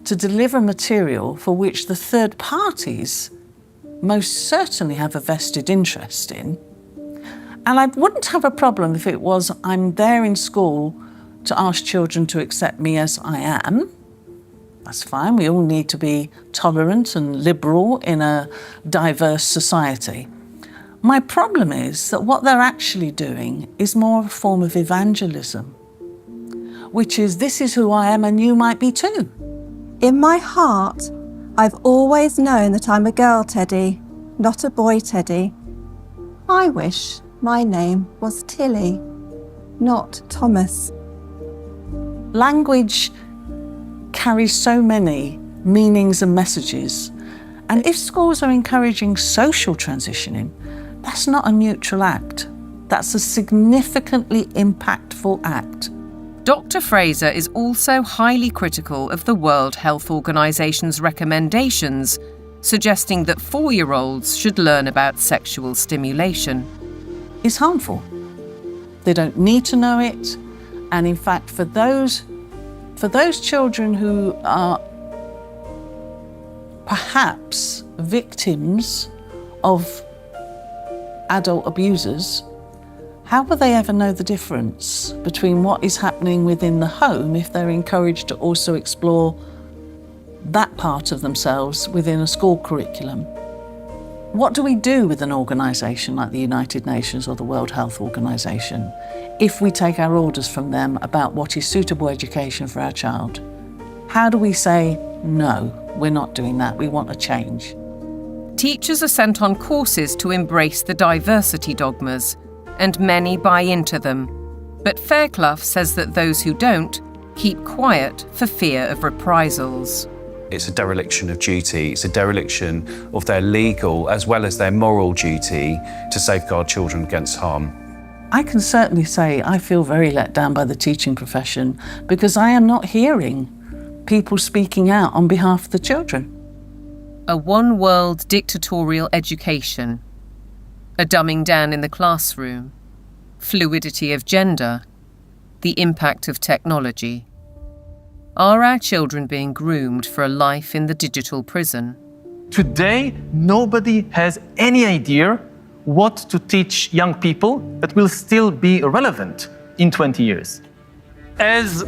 to deliver material for which the third parties most certainly have a vested interest in. And I wouldn't have a problem if it was I'm there in school to ask children to accept me as I am. That's fine. We all need to be tolerant and liberal in a diverse society. My problem is that what they're actually doing is more a form of evangelism, which is this is who I am and you might be too. In my heart, I've always known that I'm a girl, Teddy, not a boy, Teddy. I wish my name was Tilly, not Thomas. Language carries so many meanings and messages. And if schools are encouraging social transitioning, that's not a neutral act. That's a significantly impactful act. Dr. Fraser is also highly critical of the World Health Organization's recommendations, suggesting that 4-year-olds should learn about sexual stimulation. It's harmful. They don't need to know it. And in fact, for those children who are perhaps victims of adult abusers, how will they ever know the difference between what is happening within the home if they're encouraged to also explore that part of themselves within a school curriculum? What do we do with an organisation like the United Nations or the World Health Organization if we take our orders from them about what is suitable education for our child? How do we say, no, we're not doing that, we want a change? Teachers are sent on courses to embrace the diversity dogmas, and many buy into them. But Fairclough says that those who don't keep quiet for fear of reprisals. it's a dereliction of duty. It's a dereliction of their legal as well as their moral duty to safeguard children against harm. I can certainly say I feel very let down by the teaching profession because I am not hearing people speaking out on behalf of the children. A one-world dictatorial education, a dumbing down in the classroom, fluidity of gender, the impact of technology. Are our children being groomed for a life in the digital prison? Today, nobody has any idea what to teach young people that will still be relevant in 20 years. As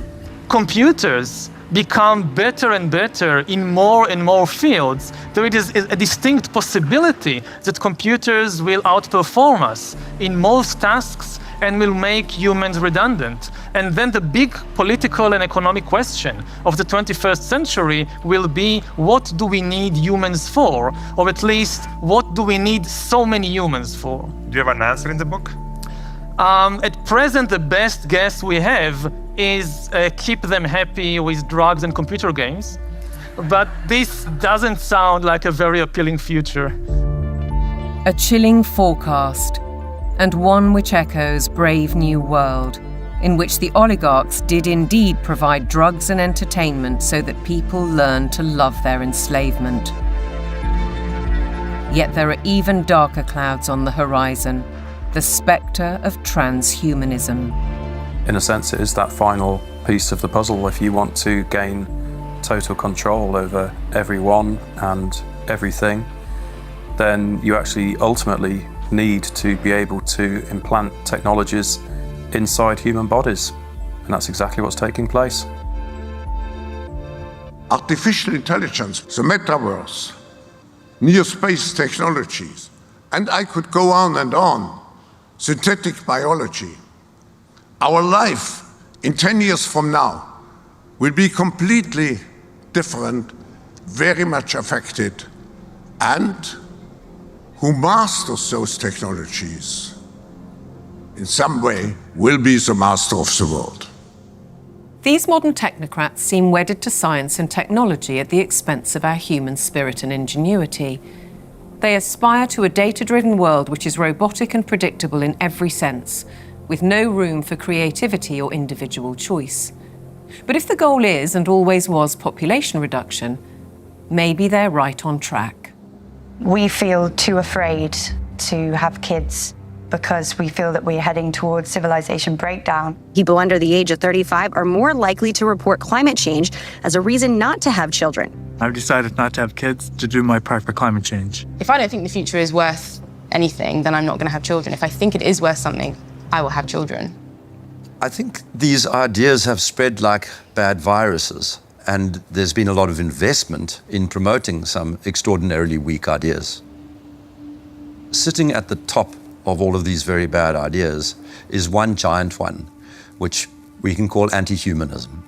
computers become better and better in more and more fields, there is a distinct possibility that computers will outperform us in most tasks and will make humans redundant. And then the big political and economic question of the 21st century will be, what do we need humans for? Or at least, what do we need so many humans for? Do you have an answer in the book? At present, the best guess we have is keep them happy with drugs and computer games. But this doesn't sound like a very appealing future. A chilling forecast, and one which echoes Brave New World, in which the oligarchs did indeed provide drugs and entertainment so that people learned to love their enslavement. Yet there are even darker clouds on the horizon, the spectre of transhumanism. In a sense, it is that final piece of the puzzle. If you want to gain total control over everyone and everything, then you actually ultimately need to be able to implant technologies inside human bodies. And that's exactly what's taking place. Artificial intelligence, the metaverse, near space technologies, and I could go on and on. Synthetic biology. Our life in 10 years from now will be completely different, very much affected, and who masters those technologies in some way will be the master of the world. These modern technocrats seem wedded to science and technology at the expense of our human spirit and ingenuity. They aspire to a data-driven world which is robotic and predictable in every sense, with no room for creativity or individual choice. But if the goal is, and always was, population reduction, maybe they're right on track. We feel too afraid to have kids because we feel that we're heading towards civilization breakdown. People under the age of 35 are more likely to report climate change as a reason not to have children. I've decided not to have kids to do my part for climate change. If I don't think the future is worth anything, then I'm not going to have children. If I think it is worth something, I will have children. I think these ideas have spread like bad viruses, and there's been a lot of investment in promoting some extraordinarily weak ideas. Sitting at the top of all of these very bad ideas is one giant one, which we can call anti-humanism.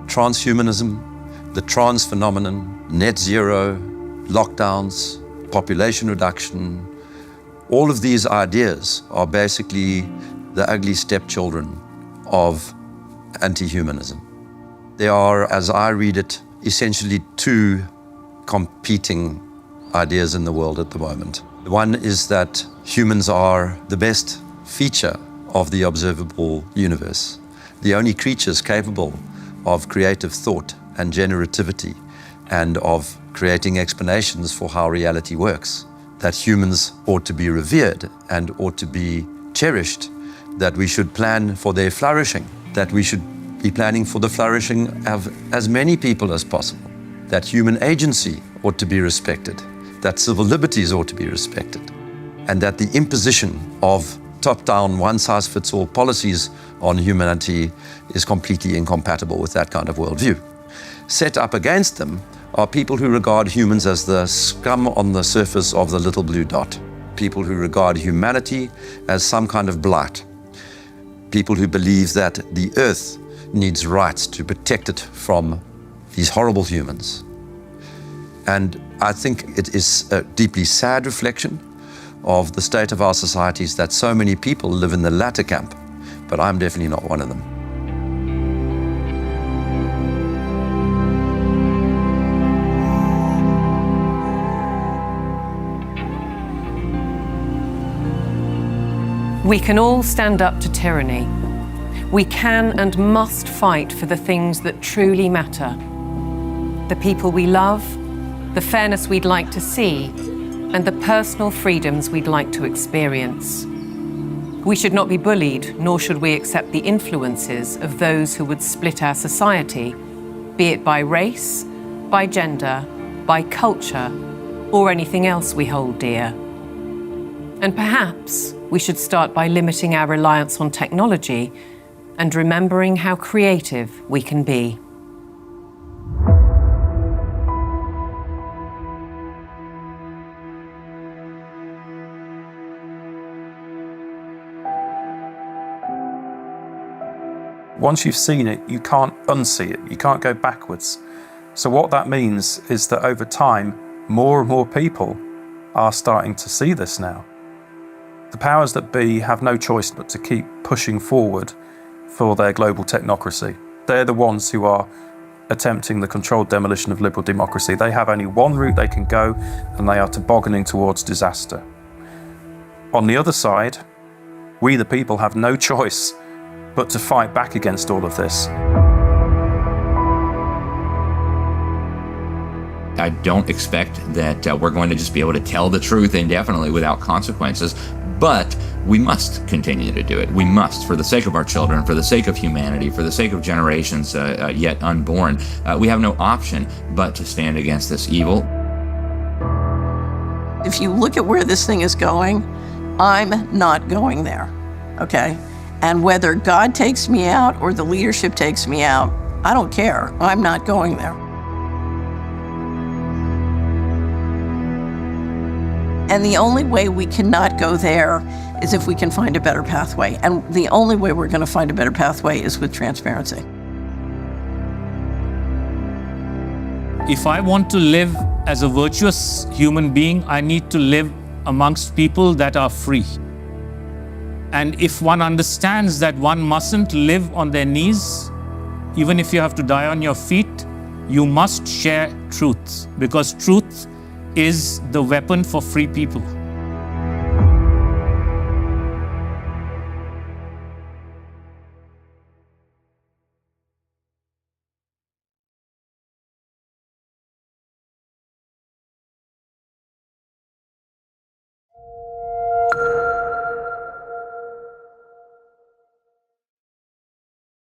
Transhumanism, the trans phenomenon, net zero, lockdowns, population reduction, all of these ideas are basically the ugly stepchildren of anti-humanism. They are, as I read it, essentially two competing ideas in the world at the moment. One is that humans are the best feature of the observable universe, the only creatures capable of creative thought and generativity and of creating explanations for how reality works, that humans ought to be revered and ought to be cherished, that we should plan for their flourishing, that we should be planning for the flourishing of as many people as possible, that human agency ought to be respected, that civil liberties ought to be respected, and that the imposition of top-down, one-size-fits-all policies on humanity is completely incompatible with that kind of worldview. Set up against them are people who regard humans as the scum on the surface of the little blue dot, people who regard humanity as some kind of blight, people who believe that the earth needs rights to protect it from these horrible humans. And I think it is a deeply sad reflection of the state of our societies that so many people live in the latter camp, but I'm definitely not one of them. We can all stand up to tyranny. We can and must fight for the things that truly matter. The people we love, the fairness we'd like to see, and the personal freedoms we'd like to experience. We should not be bullied, nor should we accept the influences of those who would split our society, be it by race, by gender, by culture, or anything else we hold dear. And perhaps we should start by limiting our reliance on technology and remembering how creative we can be. Once you've seen it, you can't unsee it. You can't go backwards. So what that means is that over time, more and more people are starting to see this now. The powers that be have no choice but to keep pushing forward for their global technocracy. They're the ones who are attempting the controlled demolition of liberal democracy. They have only one route they can go, and they are tobogganing towards disaster. On the other side, we the people have no choice but to fight back against all of this. I don't expect that we're going to just be able to tell the truth indefinitely without consequences, but we must continue to do it. We must, for the sake of our children, for the sake of humanity, for the sake of generations yet unborn. We have no option but to stand against this evil. If you look at where this thing is going, I'm not going there, okay? And whether God takes me out or the leadership takes me out, I don't care. I'm not going there. And the only way we cannot go there is if we can find a better pathway. And the only way we're going to find a better pathway is with transparency. If I want to live as a virtuous human being, I need to live amongst people that are free. And if one understands that one mustn't live on their knees, even if you have to die on your feet, you must share truth, because truth is the weapon for free people.